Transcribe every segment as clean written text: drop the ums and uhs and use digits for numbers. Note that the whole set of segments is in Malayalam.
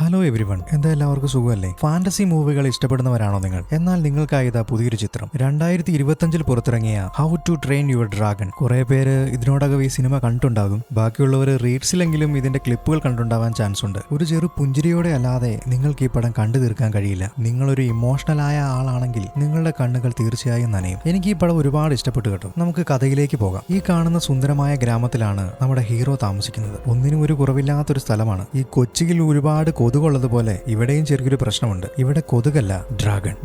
ഹലോ എവരിവൺ, എന്താ എല്ലാവർക്കും സുഖമല്ലേ? ഫാന്റസി മൂവികൾ ഇഷ്ടപ്പെടുന്നവരാണോ നിങ്ങൾ? എന്നാൽ നിങ്ങൾക്കായി ഇതാ പുതിയൊരു ചിത്രം 2025 പുറത്തിറങ്ങിയ how to train your dragon. കുറെ പേര് ഇതിനോടകം ഈ സിനിമ കണ്ടിട്ടുണ്ടാകും. ബാക്കിയുള്ളവർ റീൽസിലെങ്കിലും ഇതിന്റെ ക്ലിപ്പുകൾ കണ്ടുണ്ടാവാൻ ചാൻസ് ഉണ്ട്. ഒരു ചെറു പുഞ്ചിരിയോടെ അല്ലാതെ നിങ്ങൾക്ക് ഈ പടം കണ്ടു തീർക്കാൻ കഴിയില്ല. നിങ്ങളൊരു ഇമോഷണൽ ആയ ആളാണെങ്കിൽ നിങ്ങളുടെ കണ്ണുകൾ തീർച്ചയായും നനയും. എനിക്ക് ഈ പടം ഒരുപാട് ഇഷ്ടപ്പെട്ടു കേട്ടോ. നമുക്ക് കഥയിലേക്ക് പോകാം. ഈ കാണുന്ന സുന്ദരമായ ഗ്രാമത്തിലാണ് നമ്മുടെ ഹീറോ താമസിക്കുന്നത്. ഒന്നിനും ഒരു കുറവില്ലാത്തൊരു സ്ഥലമാണ്. ഈ കൊച്ചിയിൽ ഒരുപാട് കൊതുകുള്ളതുപോലെ ഇവിടെയും ചെറിയൊരു പ്രശ്നമുണ്ട്. ഇവിടെ കൊതുകല്ല,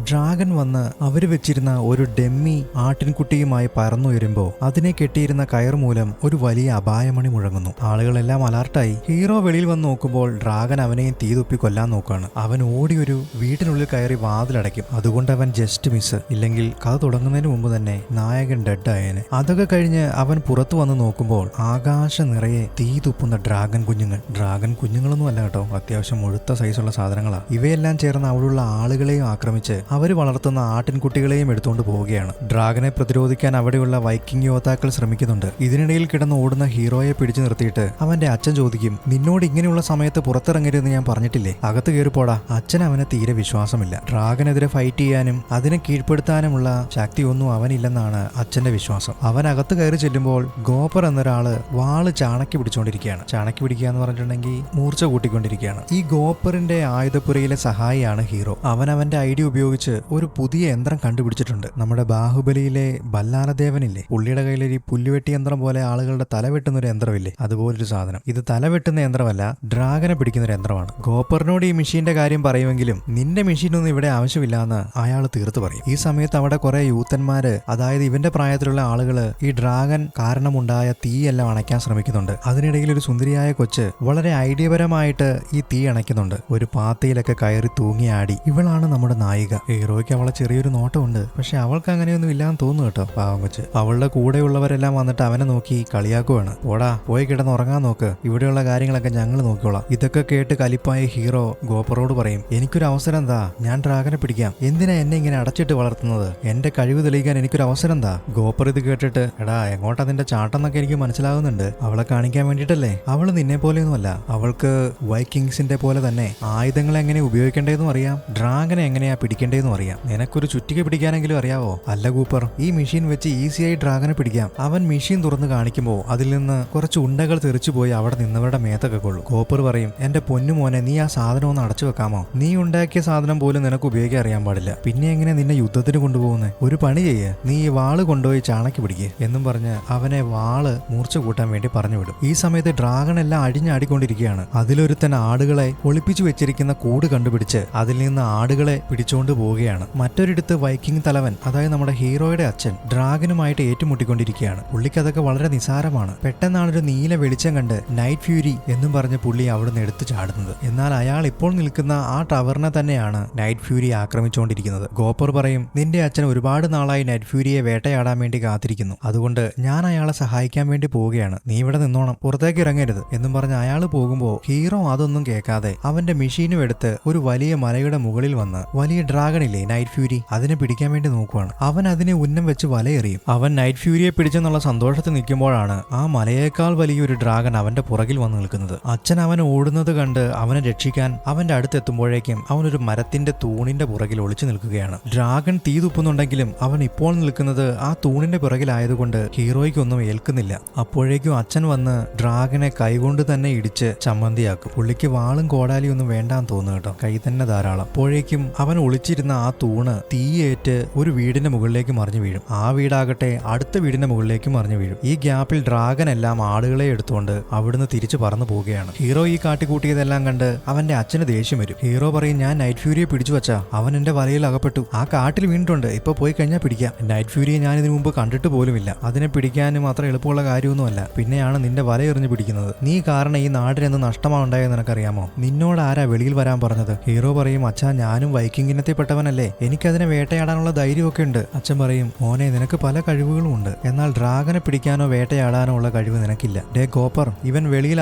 ഡ്രാഗൺ വന്ന് അവര് വെച്ചിരുന്ന ഒരു ഡെമ്മി ആട്ടിൻകുട്ടിയുമായി പറന്നുയരുമ്പോ അതിനെ കെട്ടിയിരുന്ന കയർ മൂലം ഒരു വലിയ അപായമണി മുഴങ്ങുന്നു. ആളുകളെല്ലാം അലർട്ടായി. ഹീറോ വെളിയിൽ വന്ന് നോക്കുമ്പോൾ ഡ്രാഗൺ അവനെയും തീ തുപ്പി കൊല്ലാൻ നോക്കുകയാണ്. അവൻ ഓടി ഒരു വീട്ടിനുള്ളിൽ കയറി വാതിലടയ്ക്കും. അതുകൊണ്ട് അവൻ ജസ്റ്റ് മിസ്. ഇല്ലെങ്കിൽ കഥ തുടങ്ങുന്നതിന് മുമ്പ് തന്നെ നായകൻ ഡെഡ് ആയേനെ. അതൊക്കെ കഴിഞ്ഞ് അവൻ പുറത്തു വന്ന് നോക്കുമ്പോൾ ആകാശം നിറയെ തീ തുപ്പുന്ന ഡ്രാഗൺ കുഞ്ഞുങ്ങളൊന്നും അല്ല കേട്ടോ, അത്യാവശ്യം മുഴുത്ത സൈസുള്ള സാധനങ്ങളാ. ഇവയെല്ലാം ചേർന്ന് അവിടെയുള്ള ആളുകളെയും ആക്രമിച്ച് അവർ വളർത്തുന്ന ആട്ടിൻകുട്ടികളെയും എടുത്തുകൊണ്ട് പോവുകയാണ്. ഡ്രാഗനെ പ്രതിരോധിക്കാൻ അവിടെയുള്ള വൈക്കിംഗ് യോദ്ധാക്കൾ ശ്രമിക്കുന്നുണ്ട്. ഇതിനിടയിൽ കിടന്ന് ഓടുന്ന ഹീറോയെ പിടിച്ചു നിർത്തിയിട്ട് അവന്റെ അച്ഛൻ ചോദിക്കും, നിന്നോട് ഇങ്ങനെയുള്ള സമയത്ത് പുറത്തിറങ്ങരുതെന്ന് ഞാൻ പറഞ്ഞിട്ടില്ലേ, അകത്ത് കയറിപ്പോടാ. അച്ഛൻ അവനെ തീരെ വിശ്വാസമില്ല. ഡ്രാഗനെതിരെ ഫൈറ്റ് ചെയ്യാനും അതിനെ കീഴ്പ്പെടുത്താനുമുള്ള ശക്തിയൊന്നും അവനില്ലെന്നാണ് അച്ഛന്റെ വിശ്വാസം. അവൻ അകത്ത് കയറി ചെല്ലുമ്പോൾ ഗോപ്പർ എന്നൊരാള് വാള് ചാണക്കി പിടിച്ചുകൊണ്ടിരിക്കുകയാണ്. ചാണക്കി പിടിക്കുക എന്ന് പറഞ്ഞിട്ടുണ്ടെങ്കിൽ മൂർച്ച കൂട്ടിക്കൊണ്ടിരിക്കുകയാണ്. ഈ ഗോപ്പറിന്റെ ആയുധപ്പുരയിലെ സഹായിയാണ് ഹീറോ. അവൻ അവന്റെ ഐഡിയ ഉപയോഗിച്ച് ഒരു പുതിയ യന്ത്രം കണ്ടുപിടിച്ചിട്ടുണ്ട്. നമ്മുടെ ബാഹുബലിയിലെ ബല്ലാലദേവനില്ലേ, പുള്ളിയുടെ കയ്യിലൊരു പുല്ലുവെട്ടി യന്ത്രം പോലെ ആളുകളുടെ തല വെട്ടുന്ന ഒരു യന്ത്രമില്ലേ, അതുപോലൊരു സാധനം. ഇത് തല വെട്ടുന്ന യന്ത്രമല്ല, ഡ്രാഗനെ പിടിക്കുന്ന ഒരു യന്ത്രമാണ്. ഗോപ്പറിനോട് ഈ മെഷീന്റെ കാര്യം പറയുമെങ്കിലും നിന്റെ മെഷീനൊന്നും ഇവിടെ ആവശ്യമില്ലാന്ന് അയാൾ തീർത്തു പറയും. ഈ സമയത്ത് അവിടെ കുറെ യൂത്തന്മാര്, അതായത് ഇവന്റെ പ്രായത്തിലുള്ള ആളുകള് ഈ ഡ്രാഗൻ കാരണമുണ്ടായ തീയെല്ലാം അണയ്ക്കാൻ ശ്രമിക്കുന്നുണ്ട്. അതിനിടയിൽ ഒരു സുന്ദരിയായ കൊച്ച് വളരെ ഐഡിയപരമായിട്ട് ഈ തീ അണയ്ക്കുന്നുണ്ട്. ഒരു പാത്തയിലൊക്കെ കയറി തൂങ്ങിയാടി. ഇവളാണ് നമ്മുടെ നായിക. ഹീറോയ്ക്ക് അവളെ ചെറിയൊരു നോട്ടമുണ്ട്, പക്ഷെ അവൾക്ക് അങ്ങനെയൊന്നും ഇല്ലാന്ന് തോന്നുന്നു കേട്ടോ, പാവം കൊച്ച്. അവളുടെ കൂടെയുള്ളവരെല്ലാം വന്നിട്ട് അവനെ നോക്കി കളിയാക്കുവാണ്. ഓടാ, പോയി കിടന്ന് ഉറങ്ങാൻ നോക്ക്, ഇവിടെയുള്ള കാര്യങ്ങളൊക്കെ ഞങ്ങൾ നോക്കിക്കോളാം. ഇതൊക്കെ കേട്ട് കലിപ്പായ ഹീറോ ഗോപ്പറോട് പറയും, എനിക്കൊരു അവസരം എന്താ, ഞാൻ ഡ്രാഗനെ പിടിക്കാം. എന്തിനാ എന്നെ ഇങ്ങനെ അടച്ചിട്ട് വളർത്തുന്നത്? എന്റെ കഴിവ് തെളിയിക്കാൻ എനിക്കൊരു അവസരം എന്താ? ഗോപ്പർ ഇത് കേട്ടിട്ട്, എടാ എങ്ങോട്ടാ നിന്റെ ചാട്ടം എന്നൊക്കെ എനിക്ക് മനസ്സിലാകുന്നുണ്ട്, അവളെ കാണിക്കാൻ വേണ്ടിയിട്ടല്ലേ. അവള് നിന്നെ പോലെയൊന്നുമല്ല, അവൾക്ക് വൈക്കിങ്സിന്റെ പോലെ തന്നെ ആയുധങ്ങൾ എങ്ങനെ ഉപയോഗിക്കേണ്ടതെന്നും അറിയാം, ഡ്രാഗനെ എങ്ങനെയാ പിടിക്കേണ്ടതെന്നും അറിയാം. നിനക്കൊരു ചുറ്റിക പിടിക്കാനെങ്കിലും അറിയാവോ? അല്ല കൂപ്പർ, ഈ മെഷീൻ വെച്ച് ഈസിയായി ഡ്രാഗനെ പിടിക്കാം. അവൻ മെഷീൻ തുറന്ന് കാണിക്കുമ്പോൾ അതിൽ നിന്ന് കുറച്ച് ഉണ്ടകൾ തെറിച്ചു പോയി അവിടെ നിന്നവരുടെ മേത്തൊക്കെ കൊള്ളും. കോപ്പർ പറയും, എന്റെ പൊന്നുമോനെ, നീ ആ സാധനം ഒന്ന് അടച്ചു വെക്കാമോ? നീ ഉണ്ടാക്കിയ സാധനം പോലും നിനക്ക് ഉപയോഗിക്കാൻ അറിയാൻ പാടില്ല, പിന്നെ എങ്ങനെ നിന്നെ യുദ്ധത്തിന് കൊണ്ടുപോകുന്നേ? ഒരു പണി ചെയ്യ്, നീ ഈ വാള് കൊണ്ടുപോയി ചാണക്കി പിടിക്കുക എന്നും പറഞ്ഞ് അവനെ വാള് മൂർച്ച കൂട്ടാൻ വേണ്ടി പറഞ്ഞു വിടും. ഈ സമയത്ത് ഡ്രാഗൺ എല്ലാം അടിഞ്ഞാടിക്കൊണ്ടിരിക്കുകയാണ്. അതിലൊരുത്തൻ ആടുകളെ ഒളിപ്പിച്ചു വെച്ചിരിക്കുന്ന കൂട് കണ്ടുപിടിച്ച് അതിൽ നിന്ന് ആടുകളെ പിടിച്ചുകൊണ്ട് പോവുകയാണ്. മറ്റൊരിടത്ത് വൈക്കിംഗ് തലവൻ, അതായത് നമ്മുടെ ഹീറോയുടെ അച്ഛൻ, ഡ്രാഗനുമായിട്ട് ഏറ്റുമുട്ടിക്കൊണ്ടിരിക്കുകയാണ്. പുള്ളിക്ക് അതൊക്കെ വളരെ നിസാരമാണ്. പെട്ടെന്നാണ് ഒരു നീല വെളിച്ചം കണ്ട് നൈറ്റ് ഫ്യൂരി എന്നും പറഞ്ഞ് പുള്ളി അവിടുന്ന് എടുത്തു ചാടുന്നത്. എന്നാൽ അയാൾ ഇപ്പോൾ നിൽക്കുന്ന ആ ടവറിനെ തന്നെയാണ് നൈറ്റ് ഫ്യൂരി ആക്രമിച്ചുകൊണ്ടിരിക്കുന്നത്. ഗോപ്പർ പറയും, നിന്റെ അച്ഛൻ ഒരുപാട് നാളായി നൈറ്റ് ഫ്യൂരിയെ വേട്ടയാടാൻ വേണ്ടി കാത്തിരിക്കുന്നു, അതുകൊണ്ട് ഞാൻ അയാളെ സഹായിക്കാൻ വേണ്ടി പോവുകയാണ്, നീ ഇവിടെ നിന്നോണം, പുറത്തേക്ക് ഇറങ്ങരുത് എന്നും പറഞ്ഞ് അയാൾ പോകുമ്പോൾ ഹീറോ അതൊന്നും കേൾക്കാതെ അവന്റെ മെഷീനും എടുത്ത് ഒരു വലിയ മലയുടെ മുകളിൽ വന്ന് വലിയ ഡ്രാഗണില്ലേ നൈറ്റ് ഫ്യൂരി, അതിനെ പിടിക്കാൻ വേണ്ടി നോക്കുവാണ്. അവൻ അതിനെ ഉന്നം വെച്ച് വലയെറിയും. അവൻ നൈറ്റ് ഫ്യൂരിയെ പിടിച്ചെന്നുള്ള സന്തോഷത്തിൽ നിൽക്കുമ്പോഴാണ് ആ മലയേക്കാൾ വലിയൊരു ഡ്രാഗൺ അവന്റെ പുറകിൽ വന്ന് നിൽക്കുന്നത്. അച്ഛൻ അവൻ ഓടുന്നത് കണ്ട് അവനെ രക്ഷിക്കാൻ അവന്റെ അടുത്തെത്തുമ്പോഴേക്കും അവനൊരു മരത്തിന്റെ തൂണിന്റെ പുറകിൽ ഒളിച്ചു നിൽക്കുകയാണ്. ഡ്രാഗൺ തീ തുപ്പുന്നുണ്ടെങ്കിലും അവൻ ഇപ്പോൾ നിൽക്കുന്നത് ആ തൂണിന്റെ പുറകിലായതുകൊണ്ട് ഹീറോയ്ക്കൊന്നും ഏൽക്കുന്നില്ല. അപ്പോഴേക്കും അച്ഛൻ വന്ന് ഡ്രാഗനെ കൈകൊണ്ട് തന്നെ ഇടിച്ച് ചമ്മന്തിയാക്കും. പുള്ളിക്ക് വാളും കോടാലിയും ഒന്നും വേണ്ടാന്ന് തോന്നുന്നു കേട്ടോ, കൈ തന്നെ ധാരാളം. അപ്പോഴേക്കും അവൻ ഒളിച്ചിരുന്ന ആ തൂണ് തീയേറ്റ് ഒരു വീടിന്റെ മുകളിലേക്ക് മറിഞ്ഞു വീഴും. ആ വീടാകട്ടെ അടുത്ത വീടിന്റെ മുകളിലേക്ക് മറിഞ്ഞു വീഴും. ഈ ഗ്യാപ്പിൽ ഡ്രാഗൻ എല്ലാം ആടുകളെ എടുത്തുകൊണ്ട് അവിടുന്ന് തിരിച്ചു പറന്നു പോവുകയാണ്. ഹീറോ ഈ കാട്ടിക്കൂട്ടിയതെല്ലാം കണ്ട് അവന്റെ അച്ഛന് ദേഷ്യം വരും. ഹീറോ പറയും, ഞാൻ നൈറ്റ് ഫ്യൂരിയെ പിടിച്ചു വച്ചാ, അവൻ എന്റെ വലയിൽ അകപ്പെട്ടു, ആ കാട്ടിൽ വീണിട്ടുണ്ട്, ഇപ്പൊ പോയി കഴിഞ്ഞാൽ പിടിക്കാം. നൈറ്റ് ഫ്യൂരിയെ ഞാൻ ഇതിനു മുമ്പ് കണ്ടിട്ട് പോലുമില്ല, അതിനെ പിടിക്കാനും അത്ര എളുപ്പമുള്ള കാര്യമൊന്നുമല്ല, പിന്നെയാണ് നിന്റെ വല എറിഞ്ഞു പിടിക്കുന്നത്. നീ കാരണം ഈ നാടിനെന്ത് നഷ്ടമാണ് ഉണ്ടായെന്ന് നിനക്കറിയാമോ? നിന്നോട് ആരാ വെളിയിൽ വരാൻ പറഞ്ഞത്? ഹീറോ പറയും, അച്ഛാ ഞാനും വൈക്കിംഗ് ഇനത്തിൽപ്പെട്ടവനല്ലേ, എനിക്കതിനെ വേട്ടയാടാനുള്ള ധൈര്യമൊക്കെ ഉണ്ട്. അച്ഛൻ പറയും, മോനെ നിനക്ക് പല കഴിവുകളും ഉണ്ട്, എന്നാൽ ഡ്രാഗനെ പിടിക്കാനോ വേട്ടയാടാനോ ഉള്ള കഴിവ് നിനക്കില്ല. ഡേ ഗോപ്പർ, ഇവൻ വെളിയിൽ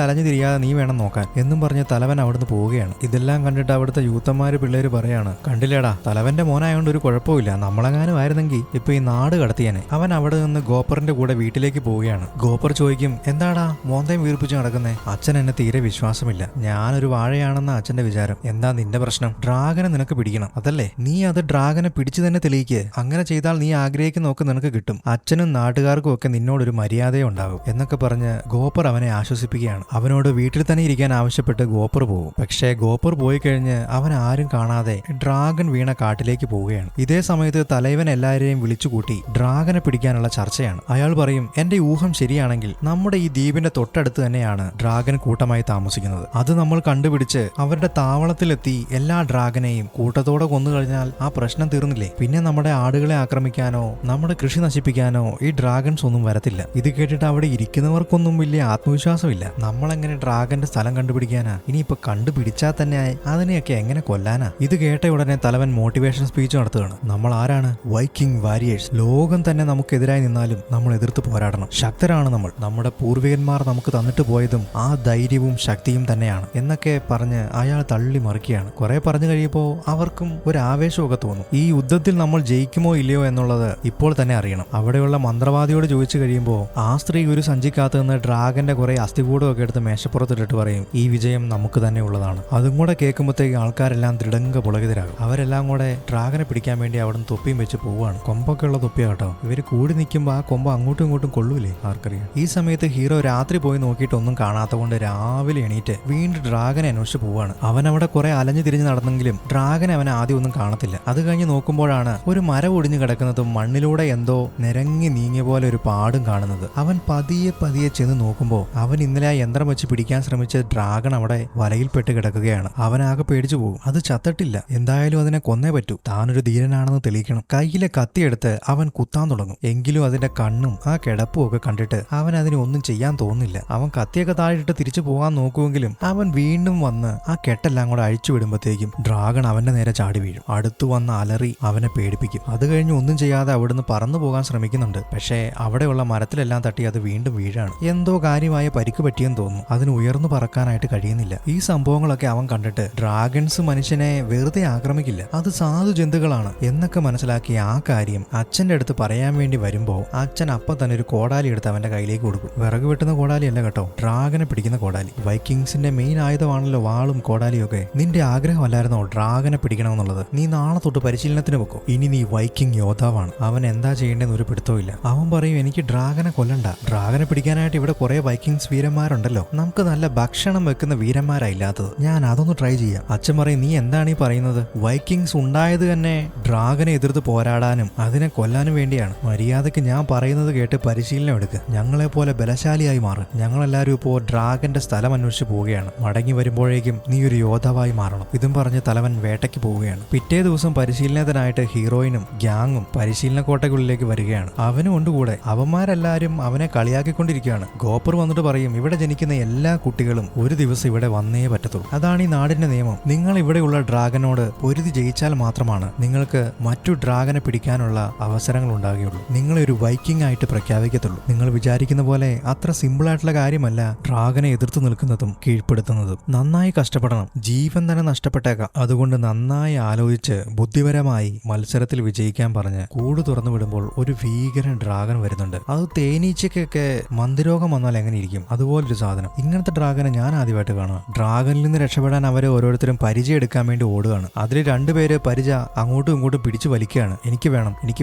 അലഞ്ഞു തിരിയാതെ നീ വേണം നോക്കാൻ എന്നും പറഞ്ഞ് തലവൻ അവിടുന്ന് പോവുകയാണ്. ഇതെല്ലാം കണ്ടിട്ട് അവിടുത്തെ യൂത്തന്മാര് പിള്ളേര് പറയാണ്, കണ്ടില്ലേടാ, തലവന്റെ മോനായോണ്ട് ഒരു കുഴപ്പമില്ല, നമ്മളെങ്ങാനും ആയിരുന്നെങ്കിൽ ഇപ്പൊ ഈ നാട് കടത്തിയാനെ. അവൻ അവിടെ നിന്ന് ഗോപ്പറിന്റെ കൂടെ വീട്ടിലേക്ക് പോവുകയാണ്. ഗോപ്പർ ചോദിക്കും, എന്താടാ മോന്തയും വീർപ്പിച്ച് നടക്കുന്നേ? അച്ഛൻ എന്നെ തീരെ വിശ്വാസമില്ല, ഞാനൊരു വാഴയാണ് തന്നെയാണെന്ന അച്ഛന്റെ വിചാരം. എന്താ നിന്റെ പ്രശ്നം? ഡ്രാഗനെ നിനക്ക് പിടിക്കണം, അതല്ലേ? നീ അത് ഡ്രാഗനെ പിടിച്ചു തന്നെ തെളിയിക്ക്. അങ്ങനെ ചെയ്താൽ നീ ആഗ്രഹിക്കുന്നൊക്കെ നിനക്ക് കിട്ടും. അച്ഛനും നാട്ടുകാർക്കും ഒക്കെ നിന്നോടൊരു മര്യാദയെ ഉണ്ടാകും എന്നൊക്കെ പറഞ്ഞ് ഗോപ്പർ അവനെ ആശ്വസിപ്പിക്കുകയാണ്. അവനോട് വീട്ടിൽ തന്നെ ഇരിക്കാൻ ആവശ്യപ്പെട്ട് ഗോപ്പർ പോകും. പക്ഷേ ഗോപ്പർ പോയി കഴിഞ്ഞ് അവൻ ആരും കാണാതെ ഡ്രാഗൺ വീണ കാട്ടിലേക്ക് പോവുകയാണ്. ഇതേ സമയത്ത് തലൈവൻ എല്ലാവരെയും വിളിച്ചുകൂട്ടി ഡ്രാഗനെ പിടിക്കാനുള്ള ചർച്ചയാണ്. അയാൾ പറയും, എന്റെ ഊഹം ശരിയാണെങ്കിൽ നമ്മുടെ ഈ ദ്വീപിന്റെ തൊട്ടടുത്ത് തന്നെയാണ് ഡ്രാഗൻ കൂട്ടമായി താമസിക്കുന്നത്. അത് നമ്മൾ കണ്ടുപിടിച്ച് അവരുടെ താവളത്തിലെത്തി എല്ലാ ഡ്രാഗനെയും കൂട്ടത്തോടെ കൊന്നു കഴിഞ്ഞാൽ ആ പ്രശ്നം തീർന്നില്ലേ? പിന്നെ നമ്മുടെ ആടുകളെ ആക്രമിക്കാനോ നമ്മുടെ കൃഷി നശിപ്പിക്കാനോ ഈ ഡ്രാഗൺസ് ഒന്നും വരത്തില്ല. ഇത് കേട്ടിട്ട് അവിടെ ഇരിക്കുന്നവർക്കൊന്നും വലിയ ആത്മവിശ്വാസമില്ല. നമ്മളെങ്ങനെ ഡ്രാഗന്റെ സ്ഥലം കണ്ടുപിടിക്കാനാ? ഇനിയിപ്പോ കണ്ടുപിടിച്ചാൽ തന്നെ അതിനെയൊക്കെ എങ്ങനെ കൊല്ലാനാ? ഇത് കേട്ട ഉടനെ തലവൻ മോട്ടിവേഷൻ സ്പീച്ച് നടത്തുകയാണ്. നമ്മൾ ആരാണ്? Viking warriors. ലോകം തന്നെ നമുക്കെതിരായി നിന്നാലും നമ്മൾ എതിർത്ത് പോരാടണം. ശക്തരാണ് നമ്മൾ. നമ്മുടെ പൂർവികന്മാർ നമുക്ക് തന്നിട്ട് പോയതും ആ ധൈര്യവും ശക്തിയും തന്നെയാണ് എന്നൊക്കെ പറഞ്ഞ് അയാൾ തള്ളി മറിക്കുകയാണ്. കുറെ പറഞ്ഞു കഴിയുമ്പോൾ അവർക്കും ഒരു ആവേശമൊക്കെ തോന്നും. ഈ യുദ്ധത്തിൽ നമ്മൾ ജയിക്കുമോ ഇല്ലയോ എന്നുള്ളത് ഇപ്പോൾ തന്നെ അറിയണം. അവിടെയുള്ള മന്ത്രവാദിയോട് ചോദിച്ചു കഴിയുമ്പോൾ ആ സ്ത്രീ ഒരു സഞ്ചിക്കകത്ത് നിന്ന് ഡ്രാഗന്റെ കുറെ അസ്ഥികൂടമൊക്കെ എടുത്ത് മേശപ്പുറത്തിട്ടിട്ട് പറയും, ഈ വിജയം നമുക്ക് തന്നെ ഉള്ളതാണ്. അതും കൂടെ കേൾക്കുമ്പോഴത്തേക്ക് ആൾക്കാരെല്ലാം ദൃഢങ്ക പുളകിതരാകും. അവരെല്ലാം കൂടെ ഡ്രാഗനെ പിടിക്കാൻ വേണ്ടി അവിടെ നിന്ന് തൊപ്പിയും വെച്ച് പോവുകയാണ്. കൊമ്പൊക്കെ ഉള്ള തൊപ്പിയാ കേട്ടോ. ഇവര് കൂടി നിൽക്കുമ്പോൾ ആ കൊമ്പ് അങ്ങോട്ടും ഇങ്ങോട്ടും കൊള്ളൂലേ ആർക്കറിയാം. ഈ സമയത്ത് ഹീറോ രാത്രി പോയി നോക്കിയിട്ട് ഒന്നും കാണാത്ത കൊണ്ട് രാവിലെ എണീറ്റ് വീണ്ടും ഡ്രാഗനെ അന്വേഷിച്ച് പോവാണ്. അവൻ അവിടെ കുറെ അലഞ്ഞു തിരിഞ്ഞ് നടന്നെങ്കിലും ഡ്രാഗനെ അവനെ ആദ്യം ഒന്നും കാണത്തില്ല. അത് കഴിഞ്ഞ് നോക്കുമ്പോഴാണ് ഒരു മരം ഒടിഞ്ഞു കിടക്കുന്നതും മണ്ണിലൂടെ എന്തോ നിരങ്ങി നീങ്ങിയ പോലെ ഒരു പാടും കാണുന്നത്. അവൻ പതിയെ പതിയെ ചെന്ന് നോക്കുമ്പോൾ അവൻ ഇന്നലെ ആ യന്ത്രം വെച്ച് പിടിക്കാൻ ശ്രമിച്ച ഡ്രാഗൺ അവിടെ വലയിൽപ്പെട്ട് കിടക്കുകയാണ്. അവനാകെ പേടിച്ചു പോകും. അത് ചത്തിട്ടില്ല, എന്തായാലും അതിനെ കൊന്നേ പറ്റൂ. താനൊരു ധീരനാണെന്ന് തെളിയിക്കണം. കയ്യിലെ കത്തിയെടുത്ത് അവൻ കുത്താൻ തുടങ്ങും. എങ്കിലും അതിന്റെ കണ്ണും ആ കിടപ്പും ഒക്കെ കണ്ടിട്ട് അവൻ അതിന് ഒന്നും ചെയ്യാൻ തോന്നുന്നില്ല. അവൻ കത്തിയൊക്കെ താഴെയിട്ട് തിരിച്ചു പോകാൻ നോക്കുമെങ്കിലും അവൻ വീണ്ടും വന്ന് ആ കെട്ടെല്ലാം കൂടെ അഴിച്ചു വിടുമ്പോഴത്തേക്കും ഡ്രാഗൺ അവന്റെ നേരെ ചാടി വീഴും. അടുത്തു വന്ന് അലറി അവനെ പേടിപ്പിക്കും. അത് കഴിഞ്ഞ് ഒന്നും ചെയ്യാതെ അവിടുന്ന് പറന്നു പോകാൻ ശ്രമിക്കുന്നുണ്ട്. പക്ഷേ അവിടെയുള്ള മരത്തിലെല്ലാം തട്ടി അത് വീണ്ടും വീഴാണ്. എന്തോ കാര്യമായ പരിക്ക് പറ്റിയെന്ന് തോന്നുന്നു. അതിന് ഉയർന്നു പറക്കാനായിട്ട് കഴിയുന്നില്ല. ഈ സംഭവങ്ങളൊക്കെ അവൻ കണ്ടിട്ട് ഡ്രാഗൺസ് മനുഷ്യനെ വെറുതെ ആക്രമിക്കില്ല, അത് സാധു ജന്തുക്കളാണ് എന്നൊക്കെ മനസ്സിലാക്കി ആ കാര്യം അച്ഛന്റെ അടുത്ത് പറയാൻ വേണ്ടി വരുമ്പോ അച്ഛൻ അപ്പം തന്നെ ഒരു കോടാലി എടുത്ത് അവന്റെ കയ്യിലേക്ക് കൊടുക്കും. വിറക് വെട്ടുന്ന കോടാലി അല്ല കേട്ടോ, ഡ്രാഗനെ പിടിക്കുന്ന കോടാലി. വൈക്കിങ്സിന്റെ മെയിൻ ആയുധമാണല്ലോ വാളും കോടാലിയും ഒക്കെ. നിന്റെ ആഗ്രഹമല്ലായിരുന്നോ ഡ്രാഗനെ പിടിക്കണമെന്നുള്ളത്? നീ നാളെ തൊട്ട് പരിശീലനത്തിന് വെക്കും. ഇനി നീ വൈക്കിംഗ് യോദ്ധാവാണ്. അവൻ എന്താ ചെയ്യേണ്ടെന്ന് ഒരു പിടുത്തവും. അവൻ പറയും, എനിക്ക് ഡ്രാഗനെ കൊല്ലണ്ട. ഡ്രാഗനെ പിടിക്കാനായിട്ട് ഇവിടെ കുറെ വൈക്കിങ്സ് വീരന്മാരുണ്ടല്ലോ, നമുക്ക് നല്ല ഭക്ഷണം വെക്കുന്ന വീരന്മാരായില്ലാത്തത്. ഞാൻ അതൊന്ന് ട്രൈ ചെയ്യാം. അച്ഛൻ പറയും, നീ എന്താണ് ഈ പറയുന്നത്? വൈക്കിങ്സ് ഉണ്ടായത് തന്നെ ഡ്രാഗനെ എതിർത്ത് പോരാടാനും അതിനെ കൊല്ലാനും വേണ്ടിയാണ്. മര്യാദക്ക് ഞാൻ പറയുന്നത് കേട്ട് പരിശീലനം എടുക്കുക. ഞങ്ങളെ പോലെ ബലശാലിയായി മാറും. ഞങ്ങളെല്ലാവരും ഇപ്പോൾ ഡ്രാഗന്റെ സ്ഥലം അന്വേഷിച്ച് പോവുകയാണ്. മടങ്ങി വരുമ്പോഴേക്കും നീ ഒരു യോദ്ധാവായി മാറണം. ഇതും പറഞ്ഞ് തലവൻ വേട്ടയ്ക്ക് പോവുകയാണ്. പിറ്റേ ദിവസം പരിശീലനത്തിനായിട്ട് ഹീറോയിനും ഗ്യാങ്ങും പരിശീലന കോട്ടയ്ക്കുള്ളിലേക്ക് വരികയാണ്. അവനും ഉണ്ട് കൂടെ. അവന്മാരെല്ലാരും അവനെ കളിയാക്കിക്കൊണ്ടിരിക്കുകയാണ്. ഗോപ്പർ വന്നിട്ട് പറയും, ഇവിടെ ജനിക്കുന്ന എല്ലാ കുട്ടികളും ഒരു ദിവസം ഇവിടെ വന്നേ പറ്റത്തുള്ളൂ. അതാണ് ഈ നാടിന്റെ നിയമം. നിങ്ങൾ ഇവിടെയുള്ള ഡ്രാഗനോട് പൊരുതി ജയിച്ചാൽ മാത്രമാണ് നിങ്ങൾക്ക് മറ്റു ഡ്രാഗനെ പിടിക്കാനുള്ള അവസരങ്ങൾ ഉണ്ടാകുകയുള്ളൂ. നിങ്ങളെ ഒരു വൈക്കിംഗ് ആയിട്ട് പ്രഖ്യാപിക്കത്തുള്ളൂ. നിങ്ങൾ വിചാരിക്കുന്ന പോലെ അത്ര സിമ്പിൾ ആയിട്ടുള്ള കാര്യമല്ല ഡ്രാഗനെ എതിർത്ത് നിൽക്കുന്നതും കീഴ്പ്പെടുത്തുന്നതും. നന്നായി കഷ്ടപ്പെടണം. ജീവൻ തന്നെ നഷ്ടപ്പെട്ടേക്കാം. അതുകൊണ്ട് നന്നായി ആലോചിച്ച് ബുദ്ധിപരമായി മത്സരത്തിൽ വിജയിക്കാൻ പറഞ്ഞ് കൂട് തുറന്നു വിടുമ്പോൾ ഒരു ഭീകരൻ ഡ്രാഗൻ വരുന്നുണ്ട്. അത് തേനീച്ചയ്ക്കൊക്കെ മന്ദിരോഗം വന്നാൽ എങ്ങനെ ഇരിക്കും, അതുപോലൊരു സാധനം. ഇങ്ങനത്തെ ഡ്രാഗനെ ഞാൻ ആദ്യമായിട്ട് കാണുക. ഡ്രാഗനിൽ നിന്ന് രക്ഷപ്പെടാൻ അവരെ ഓരോരുത്തരും പരിചയം എടുക്കാൻ വേണ്ടി ഓടുകയാണ്. അതിൽ രണ്ടുപേര് പരിച അങ്ങോട്ടും ഇങ്ങോട്ടും പിടിച്ചു വലിക്കുകയാണ്. എനിക്ക്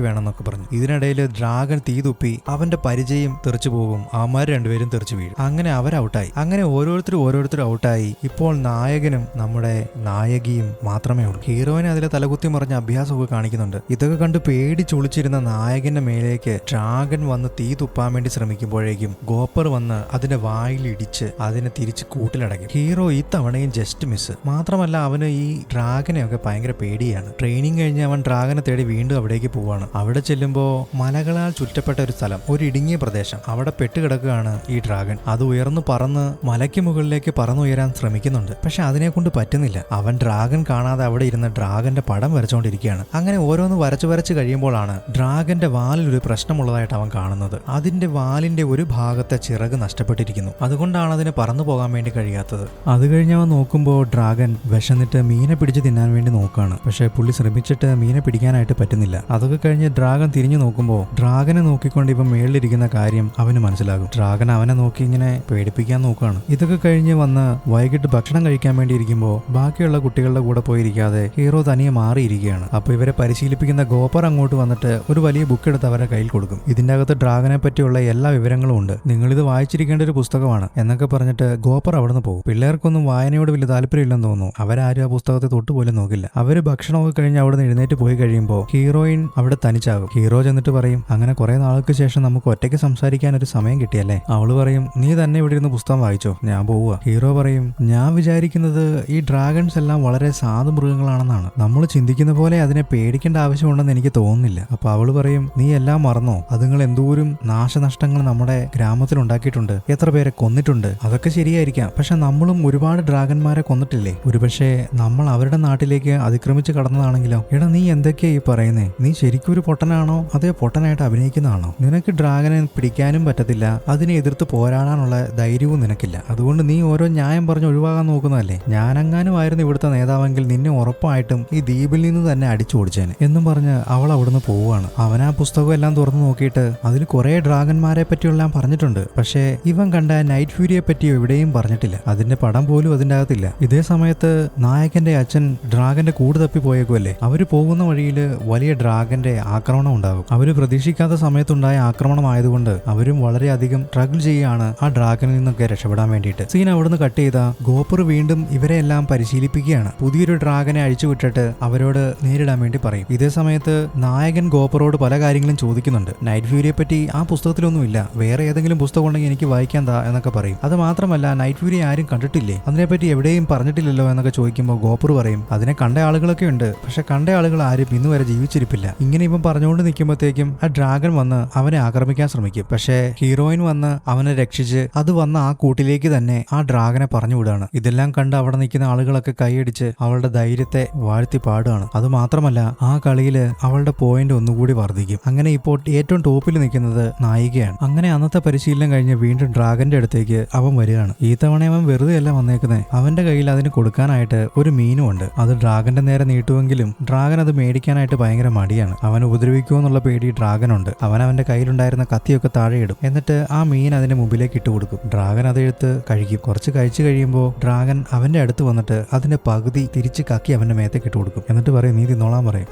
വേണം എന്നൊക്കെ പറഞ്ഞു. ഇതിനിടയിൽ ഡ്രാഗൻ തീ തുപ്പി അവന്റെ പരിചയം തെറിച്ചു പോകും. അവന്മാർ രണ്ടുപേരും തെറിച്ചു വീഴും. അങ്ങനെ അവർ ഔട്ടായി. അങ്ങനെ ഓരോരുത്തരും ഔട്ടായി. ഇപ്പോൾ നായകനും നമ്മുടെ നായകിയും മാത്രമേ ഉള്ളൂ. ഹീറോയിനെ അതിലെ തലകുത്തി മറിഞ്ഞ അഭ്യാസമൊക്കെ കാണിക്കുന്നുണ്ട്. ഇതൊക്കെ കണ്ട് പേടിച്ചൊളിച്ചിരുന്ന നായകന്റെ മേലേക്ക് ഡ്രാഗൻ വന്ന് തീ തുപ്പാൻ വേണ്ടി ശ്രമിക്കുമ്പോഴേക്കും ഗോപ്പർ വന്ന് അതിന്റെ വായിൽ ഇടിച്ച് അതിനെ തിരിച്ച് കൂട്ടിലടക്കി. ഹീറോ ഈ തവണയും ജസ്റ്റ് മിസ്. മാത്രമല്ല അവന് ഈ ഡ്രാഗനെയൊക്കെ ഭയങ്കര പേടിയാണ്. ട്രെയിനിങ് കഴിഞ്ഞ് അവൻ ഡ്രാഗനെ തേടി വീണ്ടും അവിടേക്ക് പോവാണ്. അവിടെ ചെല്ലുമ്പോ മലകളാൽ ചുറ്റപ്പെട്ട ഒരു സ്ഥലം, ഒരു ഇടുങ്ങിയ പ്രദേശം. അവിടെ പെട്ടുകിടക്കുകയാണ് ഈ ഡ്രാഗൻ. അത് ഉയർന്നു പറന്ന് മലയ്ക്ക് മുകളിലേക്ക് പറന്നുയരാൻ ശ്രമിക്കുന്നുണ്ട്. പക്ഷെ അതിനെ കൊണ്ട് പറ്റുന്നില്ല. അവൻ ഡ്രാഗൻ കാണാതെ അവിടെ ഇരുന്ന് ഡ്രാഗന്റെ പടം വരച്ചുകൊണ്ടിരിക്കുകയാണ്. അങ്ങനെ ഓരോന്ന് വരച്ചു കഴിയുമ്പോഴാണ് ഡ്രാഗന്റെ വാലിൽ ഒരു പ്രശ്നമുള്ളതായിട്ട് അവൻ കാണുന്നത്. അതിന്റെ വാലിന്റെ ഒരു ഭാഗത്തെ ചിറക് നഷ്ടപ്പെട്ടിരിക്കുന്നു. അതുകൊണ്ടാണ് അതിന് പറന്നു പോകാൻ വേണ്ടി കഴിയാത്തത്. അത് കഴിഞ്ഞ് അവൻ നോക്കുമ്പോൾ ഡ്രാഗൻ വിശന്നിട്ട് മീനെ പിടിച്ച് തിന്നാൻ വേണ്ടി നോക്കുകയാണ്. പക്ഷെ പുള്ളി ശ്രമിച്ചിട്ട് മീനെ പിടിക്കാനായിട്ട് പറ്റുന്നില്ല. അതൊക്കെ കഴിഞ്ഞ് ഡ്രാഗൻ തിരിഞ്ഞു നോക്കുമ്പോൾ ഡ്രാഗനെ നോക്കിക്കൊണ്ട് ഇവൻ മേളിലിരിക്കുന്ന കാര്യം അവന് മനസ്സിലാകും. ഡ്രാഗൻ അവനെ നോക്കി ഇങ്ങനെ പേടിപ്പിക്കാൻ നോക്കുകയാണ്. ഇതൊക്കെ കഴിഞ്ഞ് വന്ന് വൈകിട്ട് ഭക്ഷണം കഴിക്കാൻ വേണ്ടി ഇരിക്കുമ്പോൾ ബാക്കിയുള്ള കുട്ടികളുടെ കൂടെ പോയിരിക്കാതെ ഹീറോ തനിയെ മാറിയിരിക്കുകയാണ്. അപ്പൊ ഇവരെ പരിശീലിപ്പിക്കുന്ന ഗോപ്പർ അങ്ങോട്ട് വന്നിട്ട് ഒരു വലിയ ബുക്ക് എടുത്ത് അവരുടെ കയ്യിൽ കൊടുക്കും. ഇതിന്റെ അകത്ത് ഡ്രാഗനെ പറ്റിയുള്ള എല്ലാ വിവരങ്ങളും ഉണ്ട്, നിങ്ങളിത് വായിച്ചിരിക്കേണ്ട ഒരു പുസ്തകമാണ് എന്നൊക്കെ പറഞ്ഞിട്ട് ഗോപ്പർ അവിടുന്ന് പോകും. പിള്ളേർക്കൊന്നും വായനയോട് വലിയ താല്പര്യമില്ലെന്ന് തോന്നുന്നു. അവരാരും ആ പുസ്തകത്തെ തൊട്ടുപോലും നോക്കില്ല. അവര് ഭക്ഷണമൊക്കെ കഴിഞ്ഞ് അവിടുന്ന് എഴുന്നേറ്റ് പോയി കഴിയുമ്പോൾ ഹീറോയിൻ അവിടെ തനിച്ചാകും. ഹീറോ ചെന്നിട്ട് പറയും, അങ്ങനെ കുറെ നാൾക്ക് ശേഷം നമുക്ക് ഒറ്റയ്ക്ക് സംസാരിക്കാൻ ഒരു സമയം കിട്ടിയല്ലേ. അവള് പറയും, നീ തന്നെ ഇവിടെ ഇരുന്ന് പുസ്തകം വായിച്ചോ, ഞാൻ പോവുക. ഹീറോ പറയും, ഞാൻ വിചാരിക്കുന്നത് ഈ ഡ്രാഗൺസ് എല്ലാം വളരെ സാധു മൃഗങ്ങളാണെന്നാണ്. നമ്മൾ ചിന്തിക്കുന്ന പോലെ അതിനെ പേടിക്കേണ്ട ആവശ്യമുണ്ടെന്ന് എനിക്ക് തോന്നുന്നില്ല. അപ്പൊ അവള് പറയും, നീ എല്ലാം മറന്നോ? അതുങ്ങൾ എന്തോരം നാശനഷ്ടങ്ങൾ നമ്മുടെ ഗ്രാമത്തിൽ ഉണ്ടാക്കിയിട്ടുണ്ട്, എത്ര പേരെ കൊന്നിട്ടുണ്ട്. അതൊക്കെ ശരിയായിരിക്കാം, പക്ഷെ നമ്മളും ഒരുപാട് ഡ്രാഗന്മാരെ കൊന്നിട്ടില്ലേ? ഒരുപക്ഷെ നമ്മൾ അവരുടെ നാട്ടിലേക്ക് അതിക്രമിച്ച് കടന്നതാണെങ്കിലോ? എടാ, നീ എന്തൊക്കെയാ ഈ പറയുന്നേ? നീ ശരിക്കും ഒരു പൊട്ടനാണോ അതേ പൊട്ടനായിട്ട് അഭിനയിക്കുന്നതാണോ? നിനക്ക് ഡ്രാഗനെ പിടിക്കാനും പറ്റത്തില്ല, അതിനെ എതിർത്ത് പോരാടാനുള്ള ധൈര്യവും നിനക്കില്ല. അതുകൊണ്ട് നീ ഓരോ ന്യായം പറഞ്ഞ് ഒഴിവാകാൻ നോക്കുന്നതല്ലേ? ഞാനെങ്ങാനും ആയിരുന്നു ഇവിടുത്തെ നേതാവെങ്കിൽ നിന്നെ ഉറപ്പായിട്ടും ഈ ദ്വീപിൽ നിന്ന് തന്നെ അടിച്ചു ഓടിച്ചേനെ എന്നും പറഞ്ഞ് അവൾ അവിടുന്ന് പോവുകയാണ്. അവൻ ആ പുസ്തകം എല്ലാം തുറന്നു നോക്കിയിട്ട് അതിൽ കുറെ ഡ്രാഗന്മാരെ പറ്റിയെല്ലാം പറഞ്ഞിട്ടുണ്ട്, പക്ഷേ ഇവൻ കണ്ട നൈറ്റ് ഫ്യൂരിയെ പറ്റിയോ എവിടെയും പറഞ്ഞിട്ടില്ല. അതിന്റെ പടം പോലും അതിന്റെ അകത്തില്ല. ഇതേ സമയത്ത് നായകന്റെ അച്ഛൻ ഡ്രാഗന്റെ കൂട് തപ്പി പോയേക്കുമല്ലേ. അവര് പോകുന്ന വഴിയിൽ വലിയ ഡ്രാഗന്റെ ആക്രമണം ഉണ്ടാകും. അവര് പ്രതീക്ഷിക്കാത്ത സമയത്തുണ്ടായ ആക്രമണമായതുകൊണ്ട് അവരും വളരെയധികം സ്ട്രഗിൾ ചെയ്യുകയാണ് ആ ഡ്രാഗനിൽ നിന്നൊക്കെ രക്ഷപ്പെടാൻ വേണ്ടിയിട്ട്. സീൻ അവിടുന്ന് കട്ട് ചെയ്ത ഗോപ്പർ വീണ്ടും ഇവരെ എല്ലാം പരിശീലിപ്പിക്കുകയാണ്. പുതിയൊരു ഡ്രാഗനെ അഴിച്ചുവിട്ടിട്ട് അവരോട് നേരിടാൻ വേണ്ടി പറയും. ഇതേ സമയത്ത് നായകൻ ഗോപ്പറോട് പല കാര്യങ്ങളും ചോദിക്കുന്നുണ്ട്. നൈറ്റ് ഫ്യൂരിയെ പറ്റി ആ പുസ്തകത്തിലൊന്നുമില്ല, വേറെ ഏതെങ്കിലും പുസ്തകം ഉണ്ടെങ്കിൽ എനിക്ക് വായിക്കാൻ താ എന്നൊക്കെ പറയും. അത് മാത്രമല്ല, നൈറ്റ് ഫ്യൂരി ആരും കണ്ടിട്ടില്ലേ, അതിനെപ്പറ്റി എവിടെയും പറഞ്ഞിട്ടില്ലല്ലോ എന്നൊക്കെ ചോദിക്കുമ്പോൾ ഗോപ്പർ പറയും, അതിനെ കണ്ട ആളുകളൊക്കെ ഉണ്ട്, പക്ഷെ കണ്ട ആളുകൾ ആരും ഇന്ന് വരെ ജീവിച്ചിരിപ്പില്ല. ഇങ്ങനെ ഇവൻ പറഞ്ഞുകൊണ്ട് നിൽക്കുമ്പോഴത്തേക്കും ആ ഡ്രാഗൺ വന്ന് അവനെ ആക്രമിക്കാൻ ശ്രമിക്കും. പക്ഷേ ഹീറോയിൻ വന്ന് അവനെ രക്ഷിച്ച് അത് വന്ന ആ കൂട്ടിലേക്ക് തന്നെ ആ ഡ്രാഗനെ പറഞ്ഞു വിടുകയാണ്. ഇതെല്ലാം കണ്ട് അവിടെ നിൽക്കുന്ന ആളുകളൊക്കെ കൈയടിച്ച് അവളുടെ ധൈര്യത്തെ വാഴ്ത്തി പാടുകയാണ്. അത് മാത്രമല്ല, ആ കളിയില് അവളുടെ പോയിന്റ് ഒന്നുകൂടി വർദ്ധിക്കും. അങ്ങനെ ഇപ്പോൾ ഏറ്റവും ടോപ്പിൽ നിൽക്കുന്നത് നായികയാണ്. അങ്ങനെ അന്നത്തെ പരിശീലനം കഴിഞ്ഞ് വീണ്ടും ഡ്രാഗന്റെ അടുത്തേക്ക് അവൻ വരികയാണ്. ഈ തവണ അവൻ വെറുതെ അല്ല വന്നേക്കുന്നത്. അവന്റെ കയ്യിൽ അതിന് കൊടുക്കാനായിട്ട് ഒരു മീനും ഉണ്ട്. അത് ഡ്രാഗന്റെ നേരെ നീട്ടുമെങ്കിലും ഡ്രാഗൻ അത് മേടിക്കാനായിട്ട് ഭയങ്കര മടിയാണ്. അവൻ ഉപദ്രവിക്കുമോ എന്നുള്ള പേടി ഡ്രാഗനുണ്ട്. അവന്റെ കയ്യിലുണ്ടായിരുന്ന കത്തിയൊക്കെ താഴെ ഇടും. എന്നിട്ട് ആ മീൻ അതിന്റെ മുമ്പിലേക്ക് ഇട്ട് കൊടുക്കും. ഡ്രാഗൻ അതെടുത്ത് കഴിക്കും. കുറച്ച് കഴിച്ചു കഴിയുമ്പോൾ ഡ്രാഗൻ അവന്റെ അടുത്ത് വന്നിട്ട് അതിന്റെ പകുതി തിരിച്ച് കക്കി അവന്റെ മേത്തേക്ക് ഇട്ട് കൊടുക്കും. എന്നിട്ട് പറയും, നീ തിന്നോളാൻ പറയും.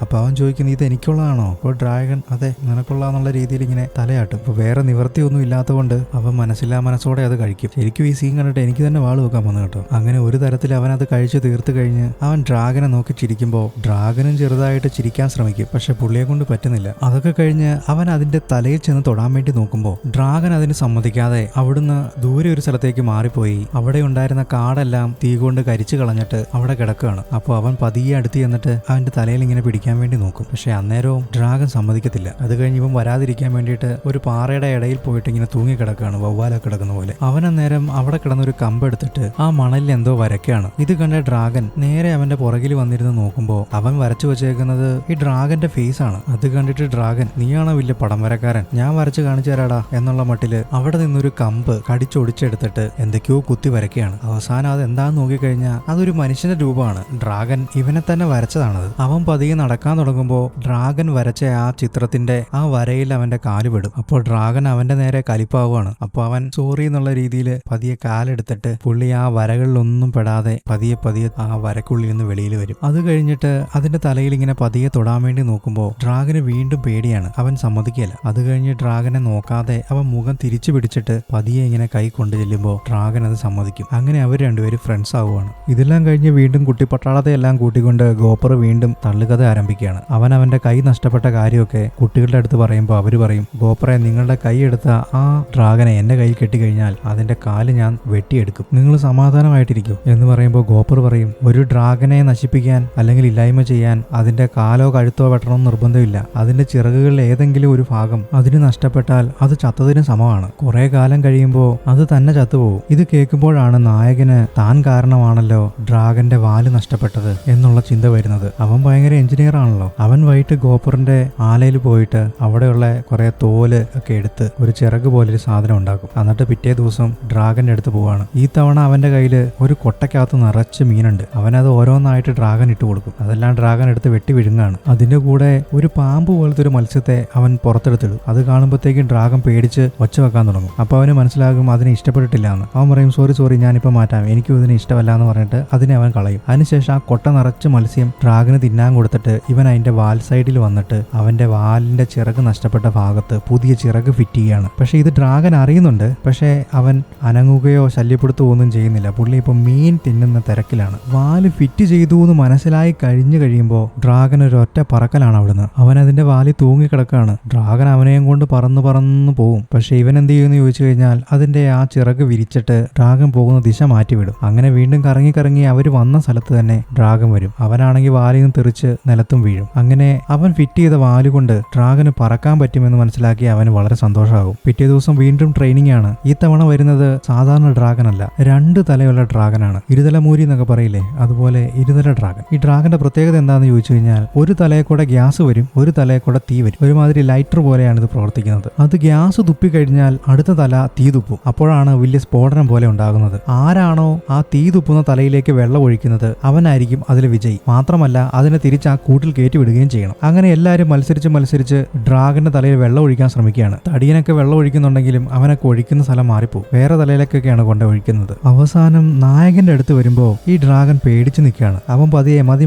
അപ്പൊ അവൻ ചോദിക്കും, നീ ഇത് എനിക്കുള്ളതാണോ? അപ്പോൾ ഡ്രാഗൻ അതെ നിനക്കുള്ളതെന്നുള്ള രീതിയിൽ ഇങ്ങനെ തലയാട്ടും. ഇപ്പൊ വേറെ നിവൃത്തിയൊന്നും ഇല്ലാത്തതുകൊണ്ട് അവൻ മനസ്സില്ലാ മനസ്സോടെ അത് കഴിക്കും. ശരിക്കും ഈ സീൻ കണ്ടിട്ട് എനിക്ക് തന്നെ വാള് വെക്കാൻ വന്നു കേട്ടോ. അങ്ങനെ ഒരു തരത്തിൽ അവൻ അത് കഴിച്ച് തീർത്ത് കഴിഞ്ഞ് അവൻ ഡ്രാഗനെ നോക്കി ചിരിക്കുമ്പോൾ ഡ്രാഗനും ചെറുതായിട്ട് ചിരിക്കാൻ ശ്രമിക്കും. പക്ഷെ പുള്ളിയെ കൊണ്ട് പറ്റുന്നില്ല. അതൊക്കെ കഴിഞ്ഞ് അവൻ അതിന്റെ തലയിൽ ചെന്ന് തൊടാൻ വേണ്ടി നോക്കുമ്പോൾ ഡ്രാഗൻ അതിന് സമ്മതിക്കാതെ അവിടുന്ന് ദൂരെ ഒരു സ്ഥലത്തേക്ക് മാറിപ്പോയി. അവിടെ ഉണ്ടായിരുന്ന കാടെല്ലാം തീ കൊണ്ട് കരിച്ചു കളഞ്ഞിട്ട് അവിടെ കിടക്കുകയാണ്. അപ്പോൾ അവൻ പതിയെ അടുത്ത് ചെന്നിട്ട് അവന്റെ തലയിൽ ഇങ്ങനെ പിടിക്കാൻ വേണ്ടി നോക്കും. പക്ഷെ അന്നേരവും ഡ്രാഗൻ സമ്മതിക്കത്തില്ല. അത് കഴിഞ്ഞ് ഇവൻ വരാതിരിക്കാൻ വേണ്ടിയിട്ട് ഒരു പാറയുടെ ഇടയിൽ പോയിട്ട് ഇങ്ങനെ തൂങ്ങി കിടക്കുകയാണ്, വവ്വാലൊക്കെ കിടക്കുന്ന പോലെ. അവൻ അന്നേരം അവിടെ കിടന്നൊരു കമ്പെടുത്തിട്ട് ആ മണലിൽ എന്തോ വരയ്ക്കുകയാണ്. ഇത് കണ്ട ഡ്രാഗൻ നേരെ അവന്റെ പുറകിൽ വന്നിരുന്ന് നോക്കുമ്പോൾ അവൻ വരച്ചു വെച്ചേക്കുന്നത് ഈ ഡ്രാഗന്റെ ഫേസ് ആണ്. അത് കണ്ടിട്ട് ഡ്രാഗൻ, നീയാണോ വലിയ പടം വരക്കാരൻ, ഞാൻ വരച്ച് കാണിച്ചു തരാടാ എന്നുള്ള മട്ടില് അവിടെ നിന്നൊരു കമ്പ് കടിച്ചൊടിച്ചെടുത്തിട്ട് എന്തൊക്കെയോ കുത്തി വരയ്ക്കുകയാണ്. അവസാനം അത് എന്താന്ന് നോക്കിക്കഴിഞ്ഞാൽ അതൊരു മനുഷ്യന്റെ രൂപമാണ്. ഡ്രാഗൻ ഇവനെ തന്നെ വരച്ചതാണത്. അവൻ പതിയെ നടക്കാൻ തുടങ്ങുമ്പോൾ ഡ്രാഗൻ വരച്ച ആ ചിത്രത്തിന്റെ ആ വരയിൽ അവന്റെ കാല് പെടും. അപ്പോൾ ഡ്രാഗൻ അവന്റെ നേരെ കലിപ്പാവുകയാണ്. അപ്പോൾ അവൻ സോറി എന്നുള്ള രീതിയിൽ പതിയെ കാലെടുത്തിട്ട് പുള്ളി ആ വരകളിലൊന്നും പെടാതെ പതിയെ പതിയെ ആ വരക്കുള്ളിൽ നിന്ന് വെളിയിൽ വരും. അത് കഴിഞ്ഞിട്ട് അതിന്റെ തലയിൽ ഇങ്ങനെ പതിയെ തൊടാൻ വേണ്ടി നോക്കുമ്പോൾ ഡ്രാഗന് വീണ്ടും പേടിയാണ്. അവൻ സമ്മതിക്കില്ല. അത് കഴിഞ്ഞ് ഡ്രാഗനെ നോക്കാതെ അവൻ മുഖം തിരിച്ചു പിടിച്ചിട്ട് പതിയെ ഇങ്ങനെ കൈ കൊണ്ടു ചെല്ലുമ്പോൾ ഡ്രാഗൻ അത് സമ്മതിക്കും. അങ്ങനെ അവർ രണ്ടുപേരും ഫ്രണ്ട്സ് ആവുകയാണ്. ഇതെല്ലാം കഴിഞ്ഞ് വീണ്ടും കുട്ടിപ്പട്ടാളത്തെ എല്ലാം കൂട്ടിക്കൊണ്ട് ഗോപ്പർ വീണ്ടും തള്ളുകഥ ആരംഭിക്കുകയാണ്. അവന്റെ കൈ നഷ്ടപ്പെട്ട കാര്യമൊക്കെ കുട്ടികളുടെ അടുത്ത് പറയുമ്പോൾ അവര് പറയും, ഗോപ്പറെ, നിങ്ങളുടെ കൈ എടുത്ത ആ ഡ്രാഗനെ എന്റെ കയ്യിൽ കെട്ടിക്കഴിഞ്ഞാൽ അതിന്റെ കാല് ഞാൻ വെട്ടിയെടുക്കും, നിങ്ങൾ സമാധാനമായിട്ടിരിക്കും എന്ന് പറയുമ്പോൾ ഗോപ്പർ പറയും, ഒരു ഡ്രാഗനെ നശിപ്പിക്കാൻ അല്ലെങ്കിൽ ഇല്ലായ്മ ചെയ്യാൻ അതിന്റെ കാലോ കഴുത്തോ വെട്ടണമെന്ന് നിർബന്ധമില്ല. അതിന്റെ ചിറകുകളിൽ ഏതെങ്കിലും ഒരു ഭാഗം അതിന് നഷ്ടപ്പെട്ടാൽ അത് ചത്തതിന് സമമാണ്. കുറെ കാലം കഴിയുമ്പോൾ അത് തന്നെ ചത്തുപോകും. ഇത് കേൾക്കുമ്പോഴാണ് നായകന് താൻ കാരണമാണല്ലോ ഡ്രാഗന്റെ വാല് നഷ്ടപ്പെട്ടത് എന്നുള്ള ചിന്ത വരുന്നത്. അവൻ ഭയങ്കര എഞ്ചിനീയർ ആണല്ലോ. അവൻ വൈകിട്ട് ഗോപ്പറിന്റെ ആലയിൽ പോയിട്ട് അവിടെയുള്ള കുറെ തോല് ഒക്കെ എടുത്ത് ഒരു ചിറക് പോലൊരു സാധനം ഉണ്ടാക്കും. എന്നിട്ട് പിറ്റേ ദിവസം ഡ്രാഗന്റെ അടുത്ത് പോവാണ്. ഈ തവണ അവന്റെ കയ്യിൽ ഒരു കൊട്ടയ്ക്കകത്ത് നിറച്ച് മീനുണ്ട്. അവനത് ഓരോന്നായിട്ട് ഡ്രാഗൻ ഇട്ട് കൊടുക്കും. അതെല്ലാം ഡ്രാഗൻ എടുത്ത് വെട്ടി വിഴുങ്ങാണ്. അതിന്റെ കൂടെ ഒരു പാമ്പ് പോലത്തെ ഒരു മത്സ്യത്തെ അവൻ പുറത്തെടുത്തിടും. അത് കാണുമ്പോഴത്തേക്കും ഡ്രാഗൻ പേടിച്ച് ഒച്ച വെക്കാൻ തുടങ്ങും. അപ്പൊ അവന് മനസ്സിലാകും അതിനെ ഇഷ്ടപ്പെട്ടിട്ടില്ല എന്ന്. അവൻ പറയും, സോറി ഞാനിപ്പോൾ മാറ്റാം, എനിക്കും ഇതിന് ഇഷ്ടമല്ല എന്ന് പറഞ്ഞിട്ട് അതിനെ അവൻ കളയും. അതിനുശേഷം ആ കൊട്ട നിറച്ച് മത്സ്യം ഡ്രാഗന് തിന്നാൻ കൊടുത്തിട്ട് ഇവൻ അതിന്റെ വാൽ സൈഡിൽ വന്നിട്ട് അവന്റെ വാലിന്റെ ചിറക് നഷ്ടപ്പെട്ട ഭാഗത്ത് പുതിയ ചിറക് ഫിറ്റ് ചെയ്യുകയാണ്. പക്ഷെ ഇത് ഡ്രാഗൻ അറിയുന്നുണ്ട്. പക്ഷെ അവൻ അനങ്ങുകയോ ശല്യപ്പെടുത്തുകയോ ഒന്നും ചെയ്യുന്നില്ല. പുള്ളി ഇപ്പൊ മീൻ തിന്നുന്ന തിരക്കിലാണ്. വാല് ഫിറ്റ് ചെയ്തു എന്ന് മനസ്സിലായി കഴിയുമ്പോൾ ഡ്രാഗൻ ഒരു ഒറ്റ പറക്കലാണ് അവിടുന്ന്. അവൻ അതിന്റെ വാലിൽ തൂങ്ങിക്കിടക്കാണ്. ഡ്രാഗൻ അവനെയും കൊണ്ട് പറന്ന് പോകും. പക്ഷെ ഇവൻ എന്ത് ചെയ്യുമെന്ന് ചോദിച്ചു കഴിഞ്ഞാൽ അതിന്റെ ആ ചിറക് വിരിച്ചിട്ട് ഡ്രാഗൻ പോകുന്ന ദിശ മാറ്റിവിടും. അങ്ങനെ വീണ്ടും കറങ്ങി അവർ വന്ന സ്ഥലത്ത് തന്നെ ഡ്രാഗൻ വരും. അവനാണെങ്കിൽ വാലിൽ നിന്ന് തെറിച്ച് നിലത്തും വീഴും. അങ്ങനെ അവൻ ഫിറ്റ് ചെയ്ത വാലുകൊണ്ട് ഡ്രാഗന് പറക്കാൻ പറ്റുമെന്ന് മനസ്സിലാക്കി അവന് വളരെ സന്തോഷമാകും. പിറ്റേ ദിവസം വീണ്ടും ട്രെയിനിങ് ആണ്. ഈ തവണ വരുന്നത് സാധാരണ ഡ്രാഗൻ അല്ല, 2 തലയുള്ള ഡ്രാഗനാണ്. ഇരുതല മൂരി എന്നൊക്കെ പറയില്ലേ, അതുപോലെ ഇരുതല ഡ്രാഗൻ. ഈ ഡ്രാഗന്റെ പ്രത്യേകത എന്താണെന്ന് ചോദിച്ചു കഴിഞ്ഞാൽ ഒരു തലയെ കൂടെ ഗ്യാസ് വരും, ഒരു തലയെ കൂടെ തീ വരും. ഒരുമാതിരി ലൈറ്റർ പോലെയാണ് ഇത് പ്രവർത്തിക്കുന്നത്. അത് ഗ്യാസ് തുപ്പിക്കഴിഞ്ഞാൽ അടുത്ത തല തീ തുപ്പും. അപ്പോഴാണ് വലിയ സ്ഫോടനം പോലെ ഉണ്ടാകുന്നത്. ആരാണോ ആ തീ തുപ്പുന്ന തലയിലേക്ക് വെള്ളം ഒഴിക്കുന്നത് അവനായിരിക്കും അതിൽ വിജയി. മാത്രമല്ല അതിനെ തിരിച്ച് ആ കൂട്ടിൽ കയറ്റി വിടുകയും ചെയ്യണം. അങ്ങനെ എല്ലാവരും മത്സരിച്ച് ഡ്രാഗന്റെ തലയിൽ വെള്ളം ഒഴിക്കാൻ ശ്രമിക്കുകയാണ്. തടിയനൊക്കെ വെള്ളം ഒഴിക്കുന്നുണ്ടെങ്കിലും അവനൊക്കെ ഒഴിക്കുന്ന സ്ഥലം മാറിപ്പോകും. വേറെ തലയിലേക്കൊക്കെയാണ് കൊണ്ട് ഒഴിക്കുന്നത്. അവസാനം നായകന്റെ അടുത്ത് വരുമ്പോൾ ഈ ഡ്രാഗൻ പേടിച്ച് നിൽക്കുകയാണ്. അവൻ പതിയെ മതി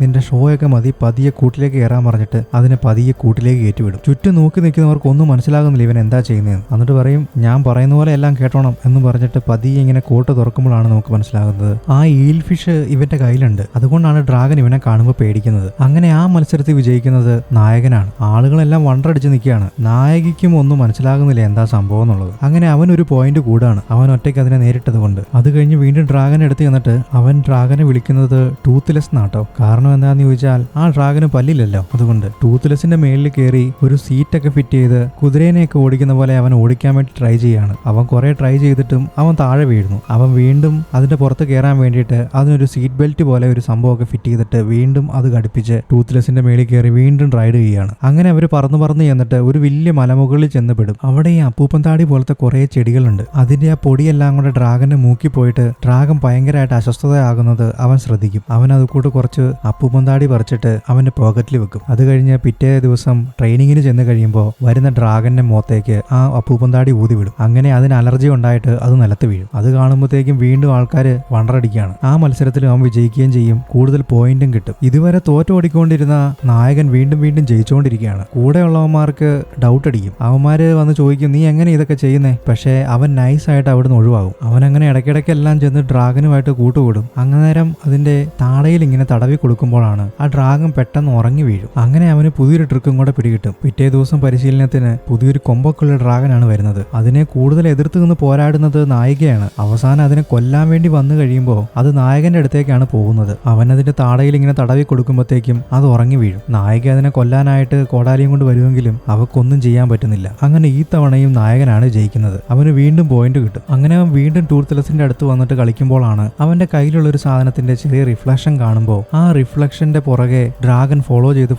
നിന്റെ ഷോയൊക്കെ മതി, പതിയെ കൂട്ടിലേക്ക് കയറാൻ പറഞ്ഞിട്ട് അതിനെ പതിയെ കൂട്ടിലേക്ക് കയറ്റിവിടും. ചുറ്റും നോക്കി നിൽക്കുന്നവർക്ക് ഒന്നും മനസ്സിലാകുന്നില്ല ഇവൻ എന്താ ചെയ്യുന്നതെന്ന്. എന്നിട്ട് പറയും ഞാൻ പറയുന്ന പോലെ എല്ലാം കേട്ടോണം എന്ന് പറഞ്ഞിട്ട് പതിയെ ഇങ്ങനെ കോട്ട് തുറക്കുമ്പോഴാണ് നമുക്ക് മനസ്സിലാകുന്നത് ആ ഈൽ ഫിഷ് ഇവന്റെ കയ്യിലുണ്ട്. അതുകൊണ്ടാണ് ഡ്രാഗൻ ഇവനെ കാണുമ്പോൾ പേടിക്കുന്നത്. അങ്ങനെ ആ മത്സരത്തിൽ വിജയിക്കുന്നത് നായകനാണ്. ആളുകളെല്ലാം വണ്ടടിച്ച് നിൽക്കുകയാണ്. നായകിക്കും ഒന്നും മനസ്സിലാകുന്നില്ല എന്താ സംഭവം എന്നുള്ളത്. അങ്ങനെ അവൻ ഒരു പോയിന്റ് കൂടാണ്. അവൻ ഒറ്റയ്ക്ക് അതിനെ നേരിട്ടത് കൊണ്ട്. അത് കഴിഞ്ഞ് വീണ്ടും ഡ്രാഗനെ എടുത്ത് ചെന്നിട്ട് അവൻ ഡ്രാഗനെ വിളിക്കുന്നത് ടൂത്ത്ലെസ് നാട്ടോ. കാരണം എന്താന്ന് ചോദിച്ചാൽ ആ ഡ്രാഗന് പല്ലില്ലല്ലോ. അതുകൊണ്ട് ടൂത്ത്ലെസിന്റെ മേളിൽ കയറി ഒരു സീറ്റൊക്കെ ഫിറ്റ് ചെയ്ത് കുതിരേനെയൊക്കെ ഓടിക്കുന്ന പോലെ അവൻ ഓടിക്കാൻ വേണ്ടി ട്രൈ ചെയ്യാണ്. അവൻ കുറെ ട്രൈ ചെയ്തിട്ടും അവൻ താഴെ വീഴുന്നു. അവൻ വീണ്ടും അതിന്റെ പുറത്ത് കയറാൻ വേണ്ടിയിട്ട് അതിനൊരു സീറ്റ് ബെൽറ്റ് പോലെ ഒരു സംഭവമൊക്കെ ഫിറ്റ് ചെയ്തിട്ട് വീണ്ടും അത് ഘടിപ്പിച്ച് ടൂത്ത്ലെസിന്റെ മേളിൽ കയറി വീണ്ടും റൈഡ് ചെയ്യുകയാണ്. അങ്ങനെ അവർ പറന്ന് ചെന്നിട്ട് ഒരു വലിയ മലമുകളിൽ ചെന്നപ്പെടും. അവിടെ ഈ അപ്പൂപ്പൻ താടി പോലത്തെ കുറെ ചെടികളുണ്ട്. അതിന്റെ ആ പൊടിയെല്ലാം കൂടെ ഡ്രാഗന്റെ മൂക്കി പോയിട്ട് ഡ്രാഗൻ ഭയങ്കരമായിട്ട് അസ്വസ്ഥതയാകുന്നത് അവൻ ശ്രദ്ധിക്കും. അവൻ അതുകൂട്ട് കുറച്ച് അപ്പൂപ്പൻ താടി പറിച്ചിട്ട് അവന്റെ പോക്കറ്റിൽ വെക്കും. അത് കഴിഞ്ഞ് പിറ്റേ ദിവസം ട്രെയിനിങ്ങിന് ചെന്ന് കഴിയുമ്പോൾ വരുന്ന ഡ്രാഗന്റെ മുഖത്തേക്ക് ആ അപ്പൂപ്പൻ താടി ഊതി വിടും. അങ്ങനെ അതിന് അലർജി ഉണ്ടായിട്ട് അത് നിലത്ത് വീഴും. അത് കാണുമ്പോഴത്തേക്കും വീണ്ടും ആൾക്കാർ വണ്ടടിക്കുകയാണ്. ആ മത്സരത്തിൽ അവൻ വിജയിക്കുകയും ചെയ്യും. കൂടുതൽ പോയിന്റും കിട്ടും. ഇതുവരെ തോറ്റോടിക്കൊണ്ടിരുന്ന നായകൻ വീണ്ടും ജയിച്ചുകൊണ്ടിരിക്കുകയാണ്. കൂടെയുള്ളവന്മാർക്ക് ഡൗട്ട് അടിക്കും. അവന്മാര് വന്ന് ചോദിക്കും നീ എങ്ങനെ ഇതൊക്കെ ചെയ്യുന്നേ? പക്ഷേ അവൻ നൈസായിട്ട് അവിടുന്ന് ഒഴിവാകും. അവൻ അങ്ങനെ ഇടയ്ക്കിടയ്ക്കെല്ലാം ചെന്ന് ഡ്രാഗനുമായിട്ട് കൂട്ടുകൂടും. അന്നേരം അതിന്റെ താടയിൽ ഇങ്ങനെ തടവി കൊടുക്കുമ്പോഴാണ് ആ ഡ്രാഗൻ പെട്ടെന്ന് ഉറങ്ങി വീഴും. അങ്ങനെ അവന് പുതിയൊരു ട്രിക്കും കൂടെ പിടികിട്ടും. പിറ്റേ ദിവസം പരിശീലനത്തിന് പുതിയൊരു കൊമ്പൊക്കെയുള്ള ഡ്രാഗനാണ് വരുന്നത്. അതിനെ കൂടുതൽ എതിർത്ത് നിന്ന് പോരാടുന്നത് നായികയാണ്. അവസാനം അതിനെ കൊല്ലാൻ വേണ്ടി വന്നു കഴിയുമ്പോൾ അത് നായകന്റെ അടുത്തേക്കാണ് പോകുന്നത്. അവൻ അതിന്റെ താടയിൽ ഇങ്ങനെ തടവി കൊടുക്കുമ്പോഴത്തേക്കും അത് ഉറങ്ങി വീഴും. നായിക അതിനെ കൊല്ലാനായിട്ട് കോടാലിയും കൊണ്ട് വരുമെങ്കിലും അവക്കൊന്നും ചെയ്യാൻ പറ്റുന്നില്ല. അങ്ങനെ ഈ തവണയും നായകനാണ് ജയിക്കുന്നത്. അവന് വീണ്ടും പോയിന്റ് കിട്ടും. അങ്ങനെ അവൻ വീണ്ടും ടൂത്ത്ലെസിന്റെ അടുത്ത് വന്നിട്ട് കളിക്കുമ്പോഴാണ് അവന്റെ കയ്യിലുള്ള ഒരു സാധനത്തിന്റെ ചെറിയ റിഫ്ലക്ഷൻ കാണുമ്പോൾ ആ റിഫ്ലക്ഷന്റെ പുറകെ ഡ്രാഗൻ ഫോളോ ചെയ്ത്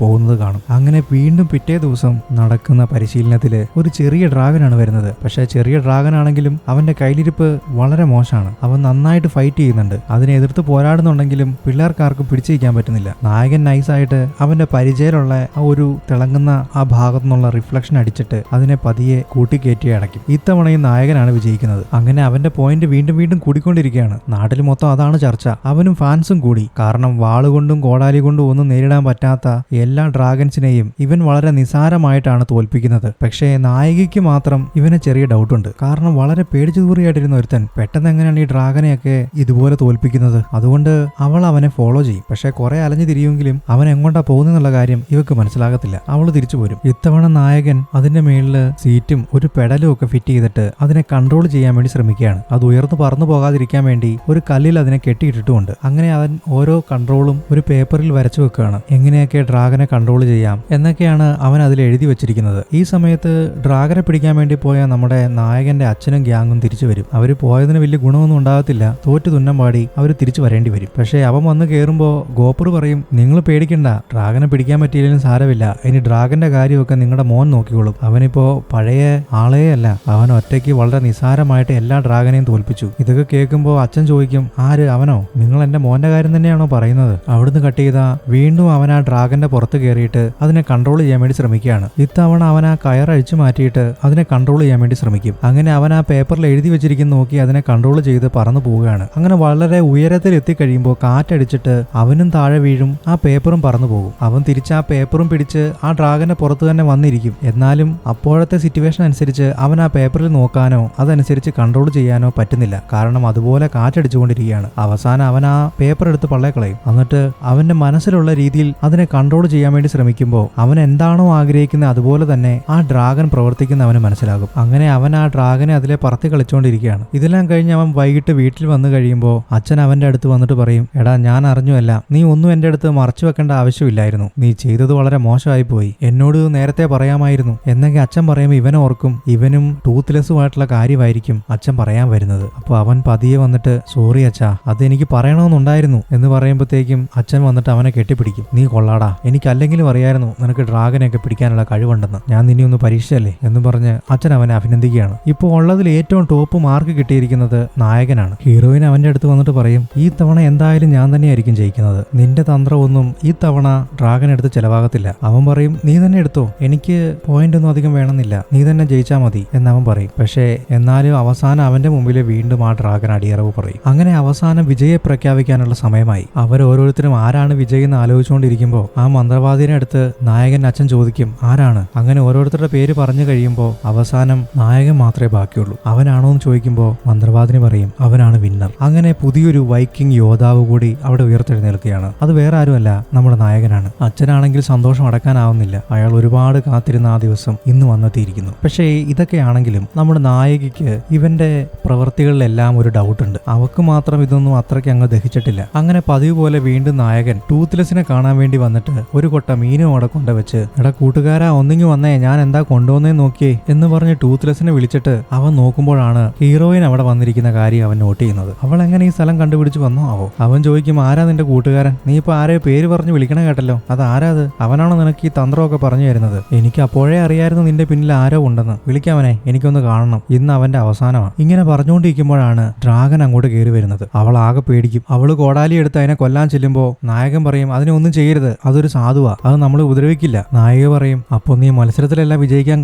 പോകുന്നത് കാണും. അങ്ങനെ വീണ്ടും പിറ്റേ ദിവസം നടക്കുന്ന പരിശീലനത്തില് ഒരു ചെറിയ ഡ്രാഗനാണ് വരുന്നത്. പക്ഷെ ചെറിയ ഡ്രാഗൻ ആണെങ്കിലും അവന്റെ കയ്യിലിരിപ്പ് വളരെ മോശമാണ്. അവൻ നന്നായിട്ട് ഫൈറ്റ് ചെയ്യുന്നുണ്ട്. അതിനെ എതിർത്ത് പോരാടുന്നുണ്ടെങ്കിലും പിള്ളേർക്കാർക്കും പിടിച്ചിരിക്കാൻ പറ്റുന്നില്ല. നായകൻ നൈസായിട്ട് അവന്റെ പരിചയമുള്ള ആ ഒരു തിളങ്ങുന്ന ആ ഭാഗത്തു നിന്നുള്ള റിഫ്ലക്ഷൻ അടിച്ചിട്ട് അതിനെ പതിയെ കൂട്ടിക്കയറ്റി അടയ്ക്കും. ഇത്തവണയും നായകനാണ് വിജയിക്കുന്നത്. അങ്ങനെ അവന്റെ പോയിന്റ് വീണ്ടും കൂടിക്കൊണ്ടിരിക്കുകയാണ്. നാട്ടിൽ മൊത്തം അതാണ് ചർച്ച. അവനും ഫാൻസും കൂടി. കാരണം വാളുകൊണ്ടും കോടാലി കൊണ്ടും ഒന്നും നേരിടാൻ പറ്റാത്ത എല്ലാ ഡ്രാഗൻസിനെയും ഇവൻ വളരെ നിസാരമായിട്ടാണ് തോൽപ്പിക്കുന്നത്. പക്ഷേ നായികയ്ക്ക് മാത്രം ഇവനെ ചെറിയ ഡൗട്ടുണ്ട്. കാരണം വളരെ പേടിച്ചു തൂറിയായിട്ടിരുന്ന ഒരുത്തൻ പെട്ടെന്ന് എങ്ങനെയാണ് ഈ ഡ്രാഗനെയൊക്കെ ഇതുപോലെ തോൽപ്പിക്കുന്നത്? അതുകൊണ്ട് അവൾ അവനെ ഫോളോ ചെയ്യും. പക്ഷെ കുറെ അലഞ്ഞു തിരിയുമെങ്കിലും അവൻ എങ്ങോട്ടാ പോകുന്നുള്ള കാര്യം ഇവക്ക് മനസ്സിലാകത്തില്ല. അവൾ തിരിച്ചു പോരും. ഇത്തവണ നായകൻ അതിന്റെ മേളില് സീറ്റും ഒരു പെഡലും ഒക്കെ ഫിറ്റ് ചെയ്തിട്ട് അതിനെ കൺട്രോൾ ചെയ്യാൻ വേണ്ടി ശ്രമിക്കുകയാണ്. അത് ഉയർന്നു പറന്നു പോകാതിരിക്കാൻ വേണ്ടി ഒരു കല്ലിൽ അതിനെ കെട്ടിയിട്ടിട്ടുമുണ്ട്. അങ്ങനെ അവൻ ഓരോ കൺട്രോളും ഒരു പേപ്പറിൽ വരച്ചു വെക്കുകയാണ്. എങ്ങനെയൊക്കെ ഡ്രാഗനെ കൺട്രോൾ ചെയ്യാം എന്നൊക്കെയാണ് അവൻ അതിൽ എഴുതി വെച്ചിരിക്കുന്നത്. ഈ സമയത്ത് ഡ്രാഗനെ പിടിക്കാൻ വേണ്ടി പോയ നമ്മുടെ നായകന്റെ അച്ഛനും ഗ്യാങ്ങും തിരിച്ചു വരും. അവർ പോയതിന് വലിയ ഗുണമൊന്നും ഉണ്ടാകത്തില്ല. തോറ്റു തുന്നം പാടി അവർ തിരിച്ചു വരേണ്ടി വരും. പക്ഷേ അവൻ വന്ന് കയറുമ്പോൾ ഗോപ്പർ പറയും നിങ്ങൾ പേടിക്കണ്ട, ഡ്രാഗനെ പിടിക്കാൻ പറ്റിയില്ലെങ്കിലും സാരമില്ല, ഇനി ഡ്രാഗന്റെ കാര്യമൊക്കെ നിങ്ങളുടെ മോൻ നോക്കിക്കോളും. അവനിപ്പോ പഴയ ആളേ അല്ല, അവൻ ഒറ്റയ്ക്ക് വളരെ നിസാരമായിട്ട് എല്ലാ ഡ്രാഗനെയും തോൽപ്പിച്ചു. ഇതൊക്കെ കേൾക്കുമ്പോൾ അച്ഛൻ ചോദിക്കും ആര് അവനോ? നിങ്ങൾ എന്റെ മോന്റെ കാര്യം തന്നെയാണോ പറയുന്നത്? അവിടുന്ന് കട്ട് ചെയ്താ വീണ്ടും അവൻ ആ ഡ്രാഗന്റെ പുറത്ത് കയറിയിട്ട് അതിനെ കൺട്രോൾ ചെയ്യാൻ വേണ്ടി ശ്രമിക്കുകയാണ്. ഇത്തവണ അവൻ ആ കയർ അഴിച്ചു മാറ്റിയിട്ട് അതിനെ കൺട്രോൾ ചെയ്യാൻ വേണ്ടി ശ്രമിക്കും. അങ്ങനെ അവൻ ആ പേപ്പറിൽ എഴുതി വെച്ചിരിക്കുന്ന നോക്കി അതിനെ കൺട്രോൾ കൺട്രോൾ ചെയ്ത് പറന്നു പോവുകയാണ്. അങ്ങനെ വളരെ ഉയരത്തിൽ എത്തിക്കഴിയുമ്പോൾ കാറ്റടിച്ചിട്ട് അവനും താഴെ വീഴും, ആ പേപ്പറും പറന്നു പോകും. അവൻ തിരിച്ച് ആ പേപ്പറും പിടിച്ച് ആ ഡ്രാഗന്റെ പുറത്ത് തന്നെ വന്നിരിക്കും. എന്നാലും അപ്പോഴത്തെ സിറ്റുവേഷൻ അനുസരിച്ച് അവൻ ആ പേപ്പറിൽ നോക്കാനോ അതനുസരിച്ച് കൺട്രോൾ ചെയ്യാനോ പറ്റുന്നില്ല. കാരണം അതുപോലെ കാറ്റടിച്ചുകൊണ്ടിരിക്കുകയാണ്. അവസാനം അവൻ ആ പേപ്പർ എടുത്ത് പള്ളേക്കളയും. എന്നിട്ട് അവന്റെ മനസ്സിലുള്ള രീതിയിൽ അതിനെ കൺട്രോൾ ചെയ്യാൻ വേണ്ടി ശ്രമിക്കുമ്പോൾ അവൻ എന്താണോ ആഗ്രഹിക്കുന്നത് അതുപോലെ തന്നെ ആ ഡ്രാഗൺ പ്രവർത്തിക്കുന്ന അവന് മനസ്സിലാകും. അങ്ങനെ അവൻ ആ ഡ്രാഗനെ അതിലെ പറത്തി കളിച്ചുകൊണ്ടിരിക്കുകയാണ്. ഇതെല്ലാം കഴിഞ്ഞ് അവൻ വൈകിട്ട് വീട്ടിൽ വന്നു കഴിയുമ്പോൾ അച്ഛൻ അവന്റെ അടുത്ത് വന്നിട്ട് പറയും, എടാ ഞാൻ അറിഞ്ഞുവല്ല, നീ ഒന്നും എന്റെ അടുത്ത് മറച്ചു വെക്കേണ്ട ആവശ്യമില്ലായിരുന്നു. നീ ചെയ്തത് വളരെ മോശമായി പോയി. എന്നോട് നേരത്തെ പറയാമായിരുന്നു. എന്നൊക്കെ അച്ഛൻ പറയുമ്പോൾ ഇവനെ ഓർക്കും ഇവനും ടൂത്ത്ലെസ്സുമായിട്ടുള്ള കാര്യമായിരിക്കും അച്ഛൻ പറയാൻ വരുന്നത്. അപ്പോൾ അവൻ പതിയെ വന്നിട്ട് സോറി അച്ഛാ, അതെനിക്ക് പറയണമെന്നുണ്ടായിരുന്നു എന്ന് പറയുമ്പോഴത്തേക്കും അച്ഛൻ വന്നിട്ട് അവനെ കെട്ടിപ്പിടിക്കും. നീ കൊള്ളാടാ, എനിക്കല്ലെങ്കിലും അറിയായിരുന്നു നിനക്ക് ഡ്രാഗനെയൊക്കെ പിടിക്കാനുള്ള കഴിവുണ്ടെന്ന്. ഞാൻ നിന്നെ ഒന്ന് പരീക്ഷിച്ചല്ലേ എന്ന് പറഞ്ഞ് അച്ഛൻ അവനെ അഭിനന്ദിക്കുകയാണ്. ഇപ്പോൾ ഉള്ളതിൽ ഏറ്റവും ടോപ്പ് മാർക്ക് കിട്ടിയിരിക്കുന്നത് നായകനാണ്. ഹീറോയിൻ അവന്റെ അടുത്ത് വന്നിട്ട് പറയും, ഈ തവണ എന്തായാലും ഞാൻ തന്നെയായിരിക്കും ജയിക്കുന്നത്. നിന്റെ തന്ത്രമൊന്നും ഈ തവണ ഡ്രാഗൻ എടുത്ത് ചെലവാകത്തില്ല. അവൻ പറയും, നീ തന്നെ എടുത്തോ, എനിക്ക് പോയിന്റ് ഒന്നും അധികം വേണമെന്നില്ല, നീ തന്നെ ജയിച്ചാൽ മതി എന്നവൻ പറയും. പക്ഷേ എന്നാലും അവസാനം അവന്റെ മുമ്പിൽ വീണ്ടും ആ ഡ്രാഗൻ അടിയറവ് പറയും. അങ്ങനെ അവസാനം വിജയെ പ്രഖ്യാപിക്കാനുള്ള സമയമായി. അവരോരോരുത്തരും ആരാണ് വിജയ് എന്ന് ആലോചിച്ചുകൊണ്ടിരിക്കുമ്പോൾ ആ മന്ത്രവാദിനെ അടുത്ത് നായകൻ അച്ഛൻ ചോദിക്കും, ആരാണ്? അങ്ങനെ ഓരോരുത്തരുടെ പേര് പറഞ്ഞു കഴിയുമ്പോൾ അവസാനം നായകൻ മാത്രമേ ബാക്കിയുള്ളൂ. അവനാണോ എന്ന് ചോദിക്കുമ്പോൾ മന്ത്രവാദിനി പറയും, അവനാണ് വിന്നർ. അങ്ങനെ പുതിയൊരു വൈക്കിംഗ് യോദ്ധാവ് കൂടി അവിടെ ഉയർത്തെഴുന്നേൽക്കുകയാണ്. അത് വേറെ ആരുമല്ല, നമ്മുടെ നായകനാണ്. അച്ഛനാണെങ്കിൽ സന്തോഷം അടക്കാനാവുന്നില്ല. അയാൾ ഒരുപാട് കാത്തിരുന്ന ആ ദിവസം ഇന്ന് വന്നെത്തിയിരിക്കുന്നു. പക്ഷേ ഇതൊക്കെയാണെങ്കിലും നമ്മുടെ നായികയ്ക്ക് ഇവന്റെ പ്രവൃത്തികളിലെല്ലാം ഒരു ഡൗട്ട് ഉണ്ട്. അവക്ക് മാത്രം ഇതൊന്നും അത്രയ്ക്ക് അങ്ങ് ദഹിച്ചിട്ടില്ല. അങ്ങനെ പതിവ് പോലെ വീണ്ടും നായകൻ ടൂത്ത്ലെസ്സിനെ കാണാൻ വേണ്ടി വന്നിട്ട് ഒരു കൊട്ട മീനും അവിടെ കൊണ്ടുവച്ച്, എടാ കൂട്ടുകാരാ ഒന്നിങ്ങി വന്നേ, ഞാൻ എന്താ കൊണ്ടുവന്നേ നോക്കിയേ എന്ന് പറഞ്ഞ് ടൂത്ത്ലെസ്സിനെ വിളിച്ചിട്ട് അവൻ നോക്കുമ്പോഴാണ് ഹീറോയിൻ അവിടെ വന്നിരിക്കുന്ന കാര്യം അവൻ നോട്ട് ചെയ്യുന്നത്. അവൾ എങ്ങനെ ഈ സ്ഥലം കണ്ടുപിടിച്ച് വന്നോ ആവോ? അവൻ ചോദിക്കും, ആരാ നിന്റെ കൂട്ടുകാരൻ? നീ ഇപ്പൊ ആരെയോ പേര് പറഞ്ഞ് വിളിക്കണ കേട്ടല്ലോ, അത് ആരാത്? അവനാണോ നിനക്ക് ഈ തന്ത്രമൊക്കെ പറഞ്ഞു തരുന്നത്? എനിക്ക് അപ്പോഴേ അറിയായിരുന്നു നിന്റെ പിന്നിൽ ആരോ ഉണ്ടെന്ന്. വിളിക്കാവനെ, എനിക്കൊന്ന് കാണണം. ഇന്ന് അവന്റെ അവസാനമാണ്. ഇങ്ങനെ പറഞ്ഞുകൊണ്ടിരിക്കുമ്പോഴാണ് ഡ്രാഗൻ അങ്ങോട്ട് കയറി വരുന്നത്. അവൾ ആകെ പേടിക്കും. അവള് കോടാലി എടുത്ത് അതിനെ കൊല്ലാൻ ചെല്ലുമ്പോ നായകൻ പറയും, അതിനെ ഒന്നും ചെയ്യരുത്, അതൊരു സാധുവാ, അത് നമ്മൾ ഉപദ്രവിക്കില്ല. നായിക പറയും, അപ്പൊ നീ മത്സരത്തിലെല്ലാം വിജയിക്കാൻ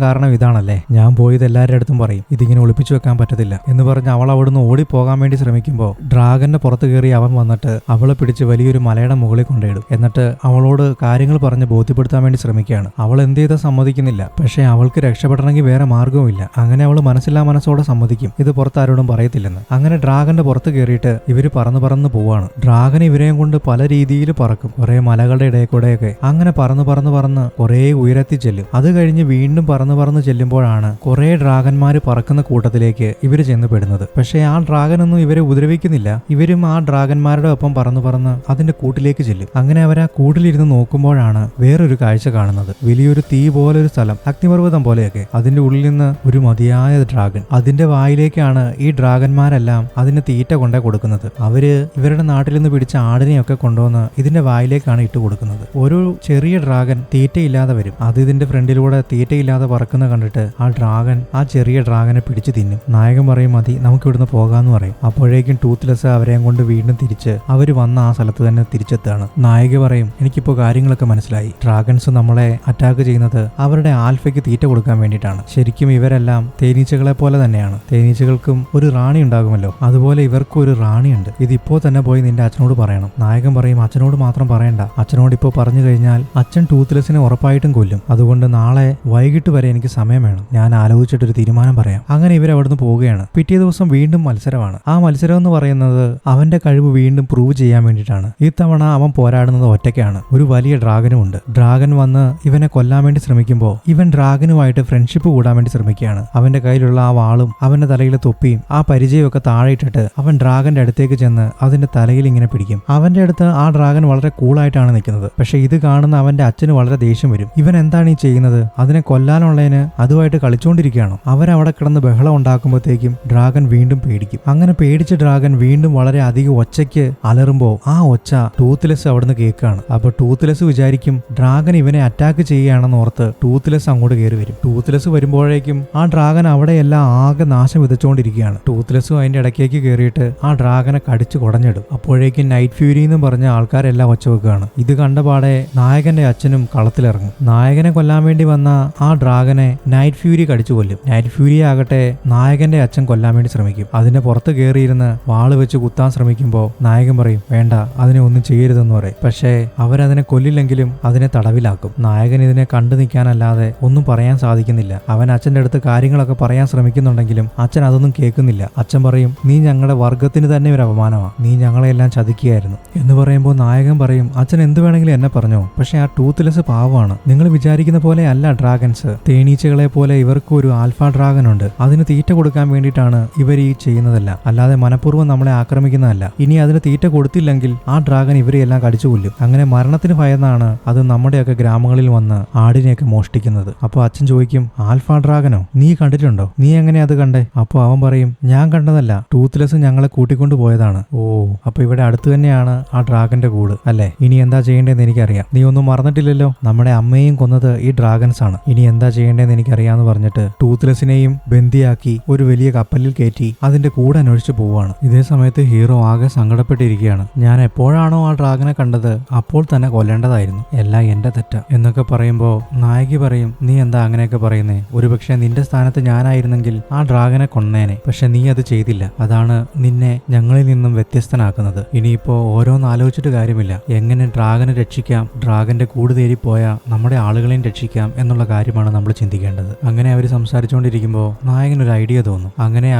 കാരണം ഇതാണല്ലേ? ഞാൻ പോയത് എല്ലാവരുടെ അടുത്തും പറയും, ഇതിങ്ങനെ ഒളിപ്പിച്ചു വെക്കാൻ പറ്റത്തില്ല എന്ന് പറഞ്ഞ് അവൾ അവിടുന്ന് ഓടിപ്പോകാൻ വേണ്ടി ശ്രമിക്കുമ്പോൾ ഡ്രാഗന്റെ പുറത്ത് കയറി അവൻ വന്നിട്ട് അവളെ പിടിച്ച് വലിയൊരു മലയുടെ മുകളിൽ കൊണ്ടിടും. എന്നിട്ട് അവളോട് കാര്യങ്ങൾ പറഞ്ഞ് ബോധ്യപ്പെടുത്താൻ വേണ്ടി ശ്രമിക്കുകയാണ്. അവൾ എന്ത് ചെയ്താൽ സമ്മതിക്കുന്നില്ല. പക്ഷേ അവൾക്ക് രക്ഷപ്പെടണമെങ്കിൽ വേറെ മാർഗവുമില്ല. അങ്ങനെ അവൾ മനസ്സില്ലാ മനസ്സോടെ സമ്മതിക്കും ഇത് പുറത്താരോടും പറയത്തില്ലെന്ന്. അങ്ങനെ ഡ്രാഗന്റെ പുറത്ത് കയറിയിട്ട് ഇവര് പറന്ന് പോവാണ്. ഡ്രാഗൻ ഇവരെയും കൊണ്ട് പല രീതിയിൽ പറക്കും, കുറെ മലകളുടെ ഇടയിൽ കൂടെയൊക്കെ. അങ്ങനെ പറന്ന് കുറെ ഉയരത്തി ചെല്ലും. അത് കഴിഞ്ഞ് വീണ്ടും പറന്ന് ചെല്ലുമ്പോഴാണ് കുറെ ഡ്രാഗന്മാര് പറക്കുന്ന കൂട്ടത്തിലേക്ക് ഇവര് ചെന്ന് പെടുന്നത്. പക്ഷേ ആ ഡ്രാഗനൊന്നും ഇവരെ ഉപദ്രവിക്കുന്നില്ല. ഇവരും ആ ഡ്രാഗന്മാരുടെ ഒപ്പം പറന്ന് അതിന്റെ കൂട്ടിലേക്ക് ചെല്ലും. അങ്ങനെ അവർ ആ കൂട്ടിലിരുന്ന് നോക്കുമ്പോഴാണ് വേറൊരു കാഴ്ച കാണുന്നത്. വലിയൊരു തീ പോലെ ഒരു സ്ഥലം, അഗ്നിപർവ്വതം പോലെയൊക്കെ. അതിന്റെ ഉള്ളിൽ നിന്ന് ഒരു മതിയായ ഡ്രാഗൻ. അതിന്റെ വായിലേക്കാണ് ഈ ഡ്രാഗന്മാരെല്ലാം അതിന് തീറ്റ കൊണ്ടേ കൊടുക്കുന്നത്. അവര് ഇവരുടെ നാട്ടിൽ നിന്ന് പിടിച്ച ആടിനെയൊക്കെ കൊണ്ടുവന്ന് ഇതിന്റെ വായിലേക്കാണ് ഇട്ട് കൊടുക്കുന്നത്. ഒരു ചെറിയ ഡ്രാഗൻ തീറ്റയില്ലാതെ വരും. അത് ഇതിന്റെ ഫ്രണ്ടിലൂടെ തീറ്റയില്ലാതെ പറക്കുന്ന കണ്ടിട്ട് ആ ഡ്രാഗൻ ആ ചെറിയ ഡ്രാഗനെ പിടിച്ചു തിന്നും. നായകൻ പറയും, മതി, നമുക്ക് ഇവിടുന്ന് പോകാന്ന് പറയും. അപ്പോഴേക്കും ടൂത്ത്ലെസ് അവരെയും കൊണ്ട് വീണ്ടും തിരിച്ച് അവര് വന്ന ആ സ്ഥലത്ത് തന്നെ തിരിച്ചെത്താണ്. നായിക പറയും, എനിക്കിപ്പോ കാര്യങ്ങളൊക്കെ മനസ്സിലായി. ഡ്രാഗൺസ് നമ്മളെ അറ്റാക്ക് ചെയ്യുന്നത് അവരുടെ ആൽഫയ്ക്ക് തീറ്റ കൊടുക്കാൻ വേണ്ടിയിട്ടാണ്. ശരിക്കും ഇവരെല്ലാം തേനീച്ചകളെ പോലെ തന്നെയാണ്. തേനീച്ചകൾക്കും ഒരു റാണി ഉണ്ടാകുമല്ലോ, അതുപോലെ ഇവർക്കും ഒരു റാണിയുണ്ട്. ഇതിപ്പോ തന്നെ പോയി നിന്റെ അച്ഛനോട് പറയണം. നായകൻ പറയും, അച്ഛനോട് മാത്രം പറയണ്ട, അച്ഛനോട് ഇപ്പോൾ പറഞ്ഞു കഴിഞ്ഞാൽ അച്ഛൻ ടൂത്ത്ലെസ്സിനെ ഉറപ്പായിട്ടും കൊല്ലും. അതുകൊണ്ട് നാളെ വൈകിട്ട് വരെ എനിക്ക് സമയം വേണം, ഞാൻ ആലോചിച്ചിട്ടൊരു തീരുമാനം പറയാം. അങ്ങനെ ഇവർ അവിടുന്ന് പോവുകയാണ്. പിറ്റേ ദിവസം വീണ്ടും മത്സരമാണ്. ആ മത്സരം എന്ന് പറയുന്നത് അവന്റെ കഴിവ് വീണ്ടും പ്രൂവ് ചെയ്യാൻ വേണ്ടിയിട്ടാണ്. ഇത്തവണ അവൻ പോരാടുന്നത് ഒറ്റയ്ക്കാണ്. ഒരു വലിയ ഡ്രാഗനും ഉണ്ട്. ഡ്രാഗൻ വന്ന് ഇവനെ കൊല്ലാൻ വേണ്ടി ശ്രമിക്കുമ്പോൾ ഇവൻ ഡ്രാഗനുമായിട്ട് ഫ്രണ്ട്ഷിപ്പ് കൂടാൻ വേണ്ടി ശ്രമിക്കുകയാണ്. അവന്റെ കയ്യിലുള്ള ആ വാളും അവന്റെ തലയിലെ തൊപ്പിയും ആ പരിചയമൊക്കെ താഴെ ഇട്ടിട്ട് അവൻ ഡ്രാഗന്റെ അടുത്തേക്ക് ചെന്ന് അതിന്റെ തലയിൽ ഇങ്ങനെ പിടിക്കും. അവന്റെ അടുത്ത് ആ ഡ്രാഗൻ വളരെ കൂളായിട്ടാണ് നിൽക്കുന്നത്. പക്ഷെ ഇത് കാണുന്ന അവന്റെ അച്ഛന് വളരെ ദേഷ്യം വരും. ഇവൻ എന്താണ് ഈ ചെയ്യുന്നത്? അതിനെ കൊല്ലാനുള്ളതിന് അതുമായിട്ട് കളിച്ചുകൊണ്ടിരിക്കുകയാണോ? അവരവിടെ കിടന്ന് ബഹളം ഉണ്ടാക്കുമ്പോഴത്തേക്കും ഡ്രാഗൻ വീണ്ടും പേടിക്കും. അങ്ങനെ പേടിച്ച ഡ്രാഗൻ വീണ്ടും വളരെ അധികം ഒച്ചയ്ക്ക് അലറുമ്പോൾ ആ ഒച്ച ടൂത്ത്ലെസ് അവിടുന്ന് കേൾക്കുകയാണ്. അപ്പൊ ടൂത്ത്ലെസ് വിചാരിക്കും ഡ്രാഗൻ ഇവനെ അറ്റാക്ക് ചെയ്യുകയാണെന്ന് ഓർത്ത് ടൂത്ത്ലെസ് അങ്ങോട്ട് കയറി വരും. ടൂത്ത്ലെസ് വരുമ്പോഴേക്കും ആ ഡ്രാഗൻ അവിടെയെല്ലാം ആകെ നാശം വിതച്ചുകൊണ്ടിരിക്കുകയാണ്. ടൂത്ത്ലെസ്സും അതിന്റെ ഇടയ്ക്കേക്ക് കയറിയിട്ട് ആ ഡ്രാഗനെ കടിച്ചു കുടഞ്ഞിടും. അപ്പോഴേക്കും നൈറ്റ് ഫ്യൂരി എന്ന് പറഞ്ഞ ആൾക്കാരെല്ലാം ഒച്ച വെക്കുകയാണ്. ഇത് കണ്ടപാടെ നായകന്റെ അച്ഛനും കളത്തിലിറങ്ങും. നായകനെ കൊല്ലാൻ വേണ്ടി വന്ന ആ ഡ്രാഗനെ നൈറ്റ് ഫ്യൂരി കടിച്ചു കൊല്ലും. നൈറ്റ് ഫ്യൂരി ആകട്ടെ നായകന്റെ അച്ഛൻ കൊല്ലാൻ വേണ്ടി ശ്രമിക്കും. അതിന്റെ പുറത്ത് കയറിയിരുന്ന് വാള് വെച്ച് കുത്താൻ ശ്രമിക്കുമ്പോൾ നായകൻ പറയും വേണ്ട, അതിനെ ഒന്നും ചെയ്യരുതെന്ന് പറയും. പക്ഷേ അവരതിനെ കൊല്ലില്ലെങ്കിലും അതിനെ തടവിലാക്കും. നായകൻ ഇതിനെ കണ്ടു നിൽക്കാനല്ലാതെ ഒന്നും പറയാൻ സാധിക്കുന്നില്ല. അവൻ അച്ഛൻ്റെ അടുത്ത് കാര്യങ്ങളൊക്കെ പറയാൻ ശ്രമിക്കുന്നുണ്ടെങ്കിലും അച്ഛൻ അതൊന്നും കേൾക്കുന്നില്ല. അച്ഛൻ പറയും, നീ ഞങ്ങളുടെ വർഗത്തിന് തന്നെ ഒരു അപമാനമാണ്, നീ ഞങ്ങളെല്ലാം ചതിക്കുകയായിരുന്നു എന്ന് പറയുമ്പോൾ നായകൻ പറയും, അച്ഛൻ എന്ത് വേണമെങ്കിലും എന്നെ പറഞ്ഞോ, പക്ഷെ ആ ടൂത്ത്ലെസ് പാവമാണ്. നിങ്ങൾ വിചാരിക്കുന്ന പോലെ അല്ല ഡ്രാഗൺസ്. തേനീച്ചകളെ പോലെ ഇവർക്ക് ഒരു ആൽഫ ഡ്രാഗൺ ഉണ്ട്. അതിന് തീറ്റ കൊടുക്കാൻ വേണ്ടിയിട്ടാണ് ഇവർ ഈ ചെയ്യുന്നതല്ല, അല്ലാതെ മനഃപൂർവ്വം നമ്മളെ ആക്രമിക്കുന്നതല്ല. ഇനി അതിന് തീറ്റ കൊടുത്തില്ലെങ്കിൽ ആ ഡ്രാഗൺ ഇവരെയെല്ലാം കടിച്ചു കൊല്ലും. അങ്ങനെ മരണത്തിന് ഭയന്നാണ് അത് നമ്മുടെയൊക്കെ ഗ്രാമങ്ങളിൽ വന്ന് ആടിനെയൊക്കെ മോഷ്ടിക്കുന്നത്. അപ്പോൾ അച്ഛൻ ചോദിക്കും, ആൽഫ ഡ്രാഗനോ, നീ കണ്ടിട്ടുണ്ടോ? നീ എങ്ങനെ അത് കണ്ടേ? അപ്പോൾ അവൻ പറയും, ഞാൻ കണ്ടതല്ല, ടൂത്ത്ലെസ് ഞങ്ങളെ കൂട്ടിക്കൊണ്ടു പോയതാണ്. ഓ, അപ്പൊ ഇവിടെ അടുത്ത് തന്നെയാണ് ആ ഡ്രാഗന്റെ കൂട് അല്ലെ? ഇനി എന്താ ചെയ്യേണ്ടതെന്ന് എനിക്കറിയാം. നീ ഒന്നും മറന്നിട്ടില്ലല്ലോ, നമ്മുടെ അമ്മയെയും കൊന്നത് ഈ ഡ്രാഗൺസ് ആണ്. ഇനി എന്താ ചെയ്യേണ്ടതെന്ന് എനിക്കറിയാന്ന് പറഞ്ഞിട്ട് ടൂത്ത്ലെസിനെയും ബന്ദിയാക്കി ഒരു വലിയ കപ്പലിൽ കയറ്റി അതിന്റെ കൂടെ അന്വേഷിച്ചു പോവാണ്. ഇതേ സമയത്ത് ഹീറോ ആകെ സങ്കടപ്പെട്ടിരിക്കുകയാണ്. ഞാൻ എപ്പോഴാണോ ആ ഡ്രാഗനെ കണ്ടത് അപ്പോൾ തന്നെ കൊല്ലേണ്ടതായിരുന്നു, എല്ലാം എന്റെ തെറ്റ എന്നൊക്കെ പറയുമ്പോ നായകി പറയും, നീ എന്താ അങ്ങനെയൊക്കെ പറയുന്നേ? ഒരുപക്ഷെ നിന്റെ സ്ഥാനത്ത് ഞാനായിരുന്നെങ്കിൽ ആ ഡ്രാഗനെ കൊന്നേനെ, പക്ഷെ നീ അത് ചെയ്തില്ല. അതാണ് നിന്നെ ഞങ്ങളിൽ നിന്നും വ്യത്യസ്തനാക്കുന്നത്. ഇനിയിപ്പോ ഓരോന്ന് ആലോചിച്ചിട്ട് കാര്യമില്ല. എങ്ങനെ ഡ്രാഗനെ രക്ഷിക്കാം, ഡ്രാഗന്റെ കൂട് തേടി പോയാൽ നമ്മുടെ ആളുകളെയും രക്ഷിക്കാം എന്നുള്ള കാര്യമാണ് നമ്മൾ ചിന്തിക്കേണ്ടത്. അങ്ങനെ അവർ സംസാരിച്ചുകൊണ്ടിരിക്കുമ്പോൾ നായകന് ഒരു ഐഡിയ തോന്നും. അങ്ങനെ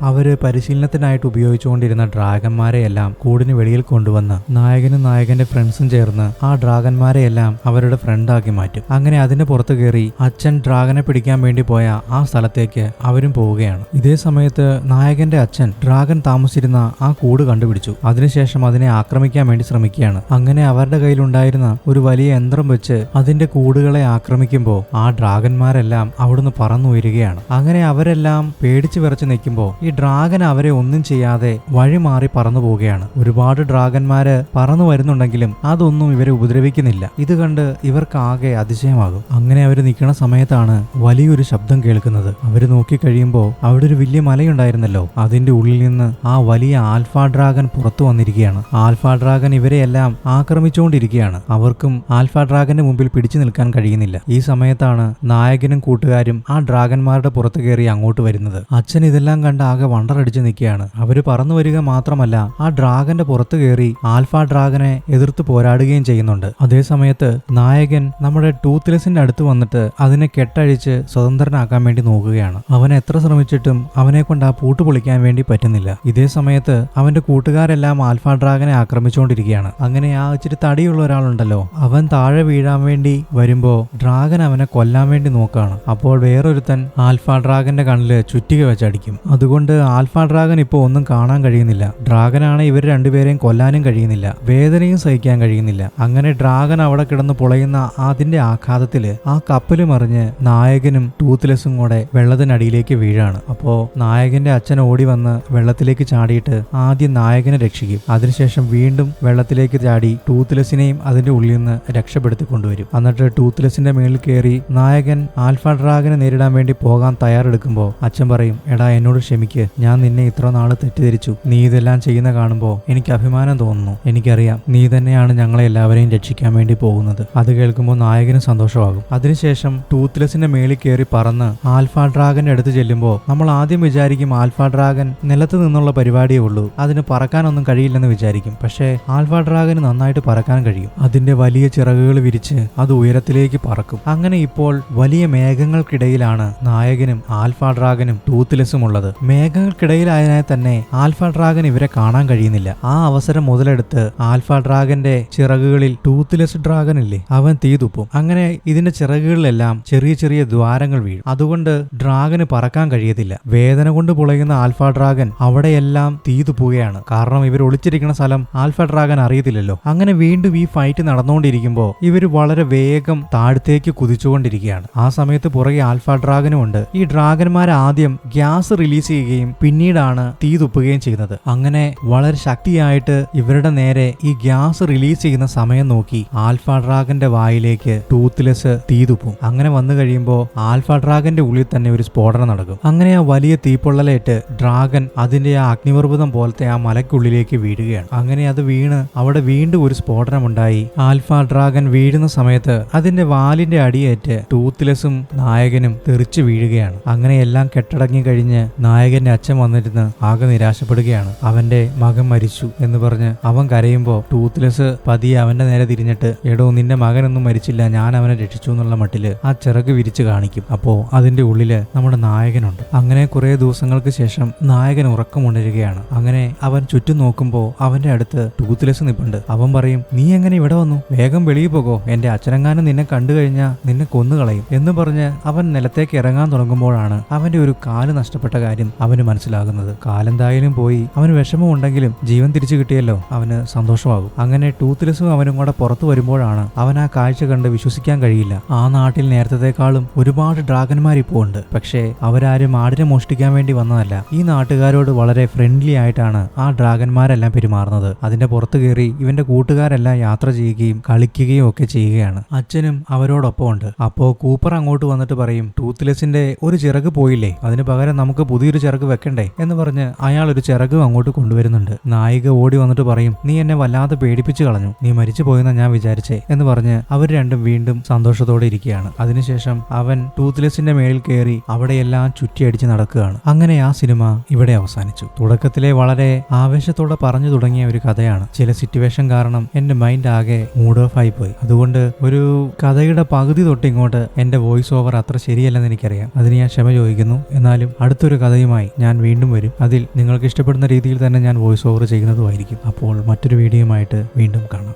അവര് പരിശീലനത്തിനായിട്ട് ഉപയോഗിച്ചുകൊണ്ടിരുന്ന ഡ്രാഗന്മാരെ എല്ലാം കൂടിന് വെളിയിൽ കൊണ്ടുവന്ന് നായകനും നായകന്റെ ഫ്രണ്ട്സും ചേർന്ന് ആ ഡ്രാഗന്മാരെ എല്ലാം അവരുടെ ഫ്രണ്ടാക്കി മാറ്റും. അങ്ങനെ അതിന്റെ പുറത്ത് കയറി അച്ഛൻ ഡ്രാഗനെ പിടിക്കാൻ വേണ്ടി പോയ ആ സ്ഥലത്തേക്ക് അവരും പോവുകയാണ്. ഇതേ സമയത്ത് നായകന്റെ അച്ഛൻ ഡ്രാഗൻ താമസിച്ചിരുന്ന ആ കൂട് കണ്ടുപിടിച്ചു. അതിനുശേഷം അതിനെ ആക്രമിക്കാൻ വേണ്ടി ശ്രമിക്കുകയാണ്. അങ്ങനെ അവരുടെ കയ്യിലുണ്ടായിരുന്ന ഒരു വലിയ യന്ത്രം വെച്ച് അതിന്റെ കൂടുകളെ ആക്രമിക്കുമ്പോൾ ആ ഡ്രാഗന്മാരെല്ലാം അവിടുന്ന് പറന്നുയരുകയാണ്. അങ്ങനെ അവരെല്ലാം പേടിച്ചു വിറച്ച് നിൽക്കുമ്പോൾ ഈ ഡ്രാഗൻ അവരെ ഒന്നും ചെയ്യാതെ വഴി മാറി പറന്നു പോവുകയാണ്. ഒരുപാട് ഡ്രാഗന്മാര് പറന്നു വരുന്നുണ്ടെങ്കിലും അതൊന്നും ഇവരെ ഉപദ്രവിക്കുന്നില്ല. ഇത് കണ്ട് ഇവർക്ക് ആകെ അതിശയമാകും. അങ്ങനെ അവർ നിൽക്കുന്ന സമയത്താണ് വലിയൊരു ശബ്ദം കേൾക്കുന്നത്. അവര് നോക്കിക്കഴിയുമ്പോൾ അവിടെ ഒരു വലിയ മലയുണ്ടായിരുന്നല്ലോ, അതിന്റെ ഉള്ളിൽ നിന്ന് ആ വലിയ ആൽഫ ഡ്രാഗൻ പുറത്തു വന്നിരിക്കുകയാണ്. ആൽഫ ഡ്രാഗൻ ഇവരെയെല്ലാം ആക്രമിച്ചുകൊണ്ടിരിക്കുകയാണ്. അവർക്കും ആൽഫ ഡ്രാഗന്റെ മുമ്പിൽ പിടിച്ചു നിൽക്കാൻ കഴിയുന്നില്ല. ഈ സമയത്താണ് നായകനും കൂട്ടുകാരും ആ ഡ്രാഗന്മാരുടെ പുറത്ത് കയറി അങ്ങോട്ട് വരുന്നത്. അച്ഛൻ ഇതെല്ലാം കണ്ട് ആകെ വണ്ടറടിച്ച് നിൽക്കുകയാണ്. അവര് പറന്നു വരിക മാത്രമല്ല, ആ ഡ്രാഗന്റെ പുറത്ത് കയറി ആൽഫ ഡ്രാഗനെ എതിർത്ത് പോരാടുകയും ചെയ്യുന്നുണ്ട്. അതേ സമയത്ത് നായകൻ നമ്മുടെ ടൂത്ത്ലെസിന്റെ അടുത്ത് വന്നിട്ട് അതിനെ കെട്ടഴിച്ച് സ്വതന്ത്രനാക്കാൻ വേണ്ടി നോക്കുകയാണ്. അവൻ എത്ര ശ്രമിച്ചിട്ടും അവനെ കൊണ്ട് ആ പൂട്ട് പൊളിക്കാൻ വേണ്ടി പറ്റുന്നില്ല. ഇതേ സമയത്ത് അവന്റെ കൂട്ടുകാരെല്ലാം ആൽഫ ഡ്രാഗനെ ആക്രമിച്ചുകൊണ്ടിരിക്കുകയാണ്. അങ്ങനെ ആ ഇച്ചിരി തടിയുള്ള ഒരാളുണ്ടല്ലോ, അവൻ താഴെ വീഴാൻ വേണ്ടി വരുമ്പോ ഡ്രാഗൻ അവനെ കൊല്ലാൻ വേണ്ടി നോക്കുകയാണ്. അപ്പോൾ വേറൊരുത്തൻ ആൽഫ ഡ്രാഗന്റെ കണ്ണില് ചുറ്റിക വെച്ചടിക്കും. അതുകൊണ്ട് ആൽഫ ഡ്രാഗൻ ഇപ്പോൾ ഒന്നും കാണാൻ കഴിയുന്നില്ല. ഡ്രാഗനാണ് ഇവർ രണ്ടുപേരെയും കൊല്ലാനും കഴിയുന്നില്ല, വേദനയും സഹിക്കാൻ കഴിയുന്നില്ല. അങ്ങനെ ഡ്രാഗൻ അവിടെ കിടന്ന് പൊളയുന്ന അതിന്റെ ആഘാതത്തില് ആ കപ്പല് മറിഞ്ഞ് നായകനും ടൂത്ത്ലെസും കൂടെ വെള്ളത്തിനടിയിലേക്ക് വീഴാണ്. അപ്പോ നായകന്റെ അച്ഛൻ ഓടി വന്ന് വെള്ളത്തിലേക്ക് ചാടിയിട്ട് ആദ്യം നായകനെ രക്ഷിക്കും. അതിനുശേഷം വീണ്ടും വെള്ളത്തിലേക്ക് ചാടി ടൂത്ത്ലെസിനെയും അതിന്റെ ഉള്ളിൽ നിന്ന് രക്ഷപ്പെടുത്തി കൊണ്ടുവരും. എന്നിട്ട് ടൂത്ത്ലെസിന്റെ മേളിൽ കയറി നായകൻ ആൽഫ ഡ്രാഗനെ നേരിടാൻ വേണ്ടി പോകാൻ തയ്യാറെടുക്കുമ്പോൾ അച്ഛൻ പറയും, എടാ എന്നോട് ക്ഷമിക്ക്, ഞാൻ നിന്നെ ഇത്ര നാള് തെറ്റിദ്ധരിച്ചു. നീ ഇതെല്ലാം ചെയ്യുന്ന കാണുമ്പോൾ എനിക്ക് അഭിമാനം തോന്നുന്നു. എനിക്കറിയാം നീ തന്നെയാണ് ഞങ്ങളെ എല്ലാവരെയും രക്ഷിക്കാൻ വേണ്ടി പോകുന്നത്. അത് കേൾക്കുമ്പോൾ നായകനും സന്തോഷമാകും. അതിനുശേഷം ടൂത്ത്ലെസിന്റെ മേളിൽ കയറി പറന്ന് ആൽഫ ഡ്രാഗന്റെ അടുത്ത് ചെല്ലുമ്പോൾ നമ്മൾ ആദ്യം വിചാരിക്കും ആൽഫ ഡ്രാഗൻ നിലത്ത് നിന്നുള്ള പരിപാടിയേ ഉള്ളൂ, അതിന് പറക്കാനൊന്നും കഴിയില്ലെന്ന് വിചാരിക്കും. പക്ഷേ ആൽഫ ഡ്രാഗന് നന്നായിട്ട് പറക്കാൻ കഴിയും. അതിന്റെ വലിയ ചിറകുകൾ വിരിച്ച് അത് ഉയരത്തിലേക്ക് പറക്കും. അങ്ങനെ ഇപ്പോൾ വലിയ മേഘങ്ങൾക്കിടയിലാണ് നായകനും ആൽഫ ഡ്രാഗനും ടൂത്ത്ലെസും ഉള്ളത്. മേഘങ്ങൾക്കിടയിലായതിനാൽ തന്നെ ആൽഫ ഡ്രാഗൻ ഇവരെ കാണാൻ കഴിയുന്നില്ല. ആ അവസരം മുതലെടുത്ത് ആൽഫ ഡ്രാഗന്റെ ചിറകുകളിൽ ടൂത്ത്ലെസ് ഡ്രാഗൻ ഇല്ലേ, അവൻ തീ തുപ്പും. അങ്ങനെ ഇതിന്റെ ചിറകുകളിലെല്ലാം ചെറിയ ചെറിയ ദ്വാരങ്ങൾ വീഴും. അതുകൊണ്ട് ഡ്രാഗന് പറക്കാൻ കഴിയത്തില്ല. വേദന കൊണ്ട് പുളയുന്ന ആൽഫ ഡ്രാഗൻ അവിടെയെല്ലാം തീ തുപ്പുകയാണ്. കാരണം ഇവർ ഒളിച്ചിരിക്കുന്ന സ്ഥലം ആൽഫ ഡ്രാഗൻ അറിയത്തില്ലല്ലോ. അങ്ങനെ വീണ്ടും ഈ ഫൈറ്റ് നടന്നുകൊണ്ടിരിക്കുമ്പോൾ ഇവർ വളരെ വേഗം താഴത്തേക്ക് കുതിച്ചുകൊണ്ടിരിക്കുകയാണ്. ആ സമയത്ത് പുറകെ ആൽഫ ഡ്രാഗനും ഉണ്ട്. ഈ ഡ്രാഗന്മാർ ആദ്യം ഗ്യാസ് റിലീസ് ചെയ്യുകയും പിന്നീടാണ് തീ തുപ്പുകയും ചെയ്യുന്നത്. അങ്ങനെ വളരെ ശക്തിയായിട്ട് ഇവരുടെ നേരെ ഈ ഗ്യാസ് റിലീസ് ചെയ്യുന്ന സമയം നോക്കി ആൽഫ ഡ്രാഗന്റെ വായിലേക്ക് ടൂത്ത്ലെസ് തീ തുപ്പും. അങ്ങനെ വന്നു കഴിയുമ്പോൾ ആൽഫ ഡ്രാഗന്റെ ഉള്ളിൽ തന്നെ ഒരു സ്ഫോടനം നടക്കും. അങ്ങനെ ആ വലിയ തീപ്പൊള്ളലേറ്റ് ഡ്രാഗൻ അതിന്റെ ആ അഗ്നിപർവ്വതം പോലത്തെ ആ മലയ്ക്കുള്ളിലേക്ക് വീഴുകയാണ്. അങ്ങനെ അത് വീണ് അവിടെ വീണ്ടും ഒരു സ്ഫോടനം ഉണ്ടായി. ആൽഫ ഡ്രാഗൻ വീഴുന്ന സമയത്ത് അതിന്റെ വാലിന്റെ അടിയേറ്റ് ടൂത്ത്ലെസും നായകനും തെറിച്ചു വീഴുകയാണ്. അങ്ങനെ എല്ലാം കെട്ടടങ്ങി കഴിഞ്ഞ് നായകന്റെ അച്ഛൻ വന്നിരുന്ന് ആകെ നിരാശപ്പെടുകയാണ്. അവന്റെ മകൻ മരിച്ചു എന്ന് പറഞ്ഞ് അവൻ കരയുമ്പോൾ ടൂത്ത്ലെസ് പതിയെ അവന്റെ നേരെ തിരിഞ്ഞിട്ട്, എടോ നിന്റെ മകനൊന്നും മരിച്ചില്ല, ഞാൻ അവനെ രക്ഷിച്ചു എന്നുള്ള മട്ടില് ആ ചിറക് വിരിച്ച് കാണിക്കും. അപ്പോ അതിന്റെ ഉള്ളില് നമ്മുടെ നായകനുണ്ട്. അങ്ങനെ കുറെ ദിവസങ്ങൾക്ക് ശേഷം നായകൻ ഉറക്കമുണരുകയാണ്. അങ്ങനെ അവൻ ചുറ്റും നോക്കുമ്പോൾ അവന്റെ അടുത്ത് ടൂത്ത്ലെസ് നിൽപ്പുണ്ട്. അവൻ പറയും, നീ എങ്ങനെ ഇവിടെ വന്നു? വേഗം വെളിയിൽ പോകോ, എന്റെ അച്ഛനെങ്ങാനും നിന്നെ കണ്ടു കഴിഞ്ഞാൽ നിന്നെ കൊന്നുകളയും എന്ന് പറഞ്ഞ് അവൻ നിലത്തേക്ക് ഇറങ്ങാൻ തുടങ്ങുമ്പോഴാണ് അവന്റെ ഒരു കാല് നഷ്ടപ്പെട്ട കാര്യം അവന് മനസ്സിലാകുന്നത്. കാലെന്തായാലും പോയി, അവന് വിഷമമുണ്ടെങ്കിലും ജീവൻ തിരിച്ചു കിട്ടിയല്ലോ, അവന് സന്തോഷമാകും. അങ്ങനെ ടൂത്ത്ലെസ്സും അവനും കൂടെ പുറത്തു വരുമ്പോഴാണ് അവൻ ആ കാഴ്ച കണ്ട് വിശ്വസിക്കാൻ കഴിയില്ല. ആ നാട്ടിൽ നേരത്തെക്കാളും ഒരുപാട് ഡ്രാഗന്മാർ ഇപ്പോൾ ഉണ്ട്. പക്ഷേ അവരാരും ആടിനെ മോഷ്ടിക്കാൻ വേണ്ടി വന്നതല്ല. ഈ നാട്ടുകാരോട് വളരെ ഫ്രണ്ട്ലി ആയിട്ടാണ് ആ ഡ്രാഗന്മാരെല്ലാം പെരുമാറുന്നത്. അതിന്റെ പുറത്ത് കയറി ഇവന്റെ കൂട്ടുകാരെല്ലാം യാത്ര ചെയ്യുകയും കളിക്കുകയും ഒക്കെ ചെയ്യുകയാണ്. അച്ഛനും അവരോടൊപ്പം ഉണ്ട്. അപ്പോ കൂപ്പർ അങ്ങോട്ട് വന്നിട്ട് പറയും, ടൂത്ത്ലെസ്സിന്റെ ഒരു ചിറക് പോയില്ലേ, അതിന് പകരം നമുക്ക് പുതിയൊരു ചിറക് വെക്കണ്ടേ എന്ന് പറഞ്ഞ് അയാൾ ഒരു ചിറകും അങ്ങോട്ട് കൊണ്ടുവരുന്നുണ്ട്. നായിക ഓടി വന്നിട്ട് പറയും, നീ എന്നെ വല്ലാതെ പേടിപ്പിച്ചു കളഞ്ഞു, നീ മരിച്ചു പോയെന്നാ ഞാൻ വിചാരിച്ചേ എന്ന് പറഞ്ഞ് അവർ രണ്ടും വീണ്ടും സന്തോഷത്തോടെ ഇരിക്കുകയാണ്. അതിനുശേഷം അവൻ ടൂത്ത്ലെസ്സിന്റെ മേളിൽ കയറി അവിടെയെല്ലാം ചുറ്റിയടിച്ച് നടക്കുകയാണ്. അങ്ങനെ ആ സിനിമ ഇവിടെ അവസാനിച്ചു. തുടക്കത്തിലെ വളരെ ആവേശത്തോടെ പറഞ്ഞു തുടങ്ങിയ ഒരു കഥയാണ്. ചില സിറ്റുവേഷൻ കാരണം എന്റെ മൈൻഡ് ആകെ മൂഡ് ഓഫ് ആയി പോയി. അതുകൊണ്ട് ഒരു കഥയുടെ പകുതി തൊട്ട് ഇങ്ങോട്ട് എന്റെ വോയിസ് ഓവർ അത്ര ശരിയല്ലെന്ന് എനിക്കറിയാം. അതിന് ഞാൻ ക്ഷമ ചോദിക്കുന്നു. എന്നാലും അടുത്തൊരു കഥയുമായി ഞാൻ വീണ്ടും വരും. അതിൽ നിങ്ങൾക്ക് ഇഷ്ടപ്പെടുന്ന രീതിയിൽ തന്നെ ഞാൻ വോയിസ് ഓവർ ചെയ്യുന്നതുമായിരിക്കും. അപ്പോൾ മറ്റൊരു വീഡിയോയുമായിട്ട് വീണ്ടും കാണാം.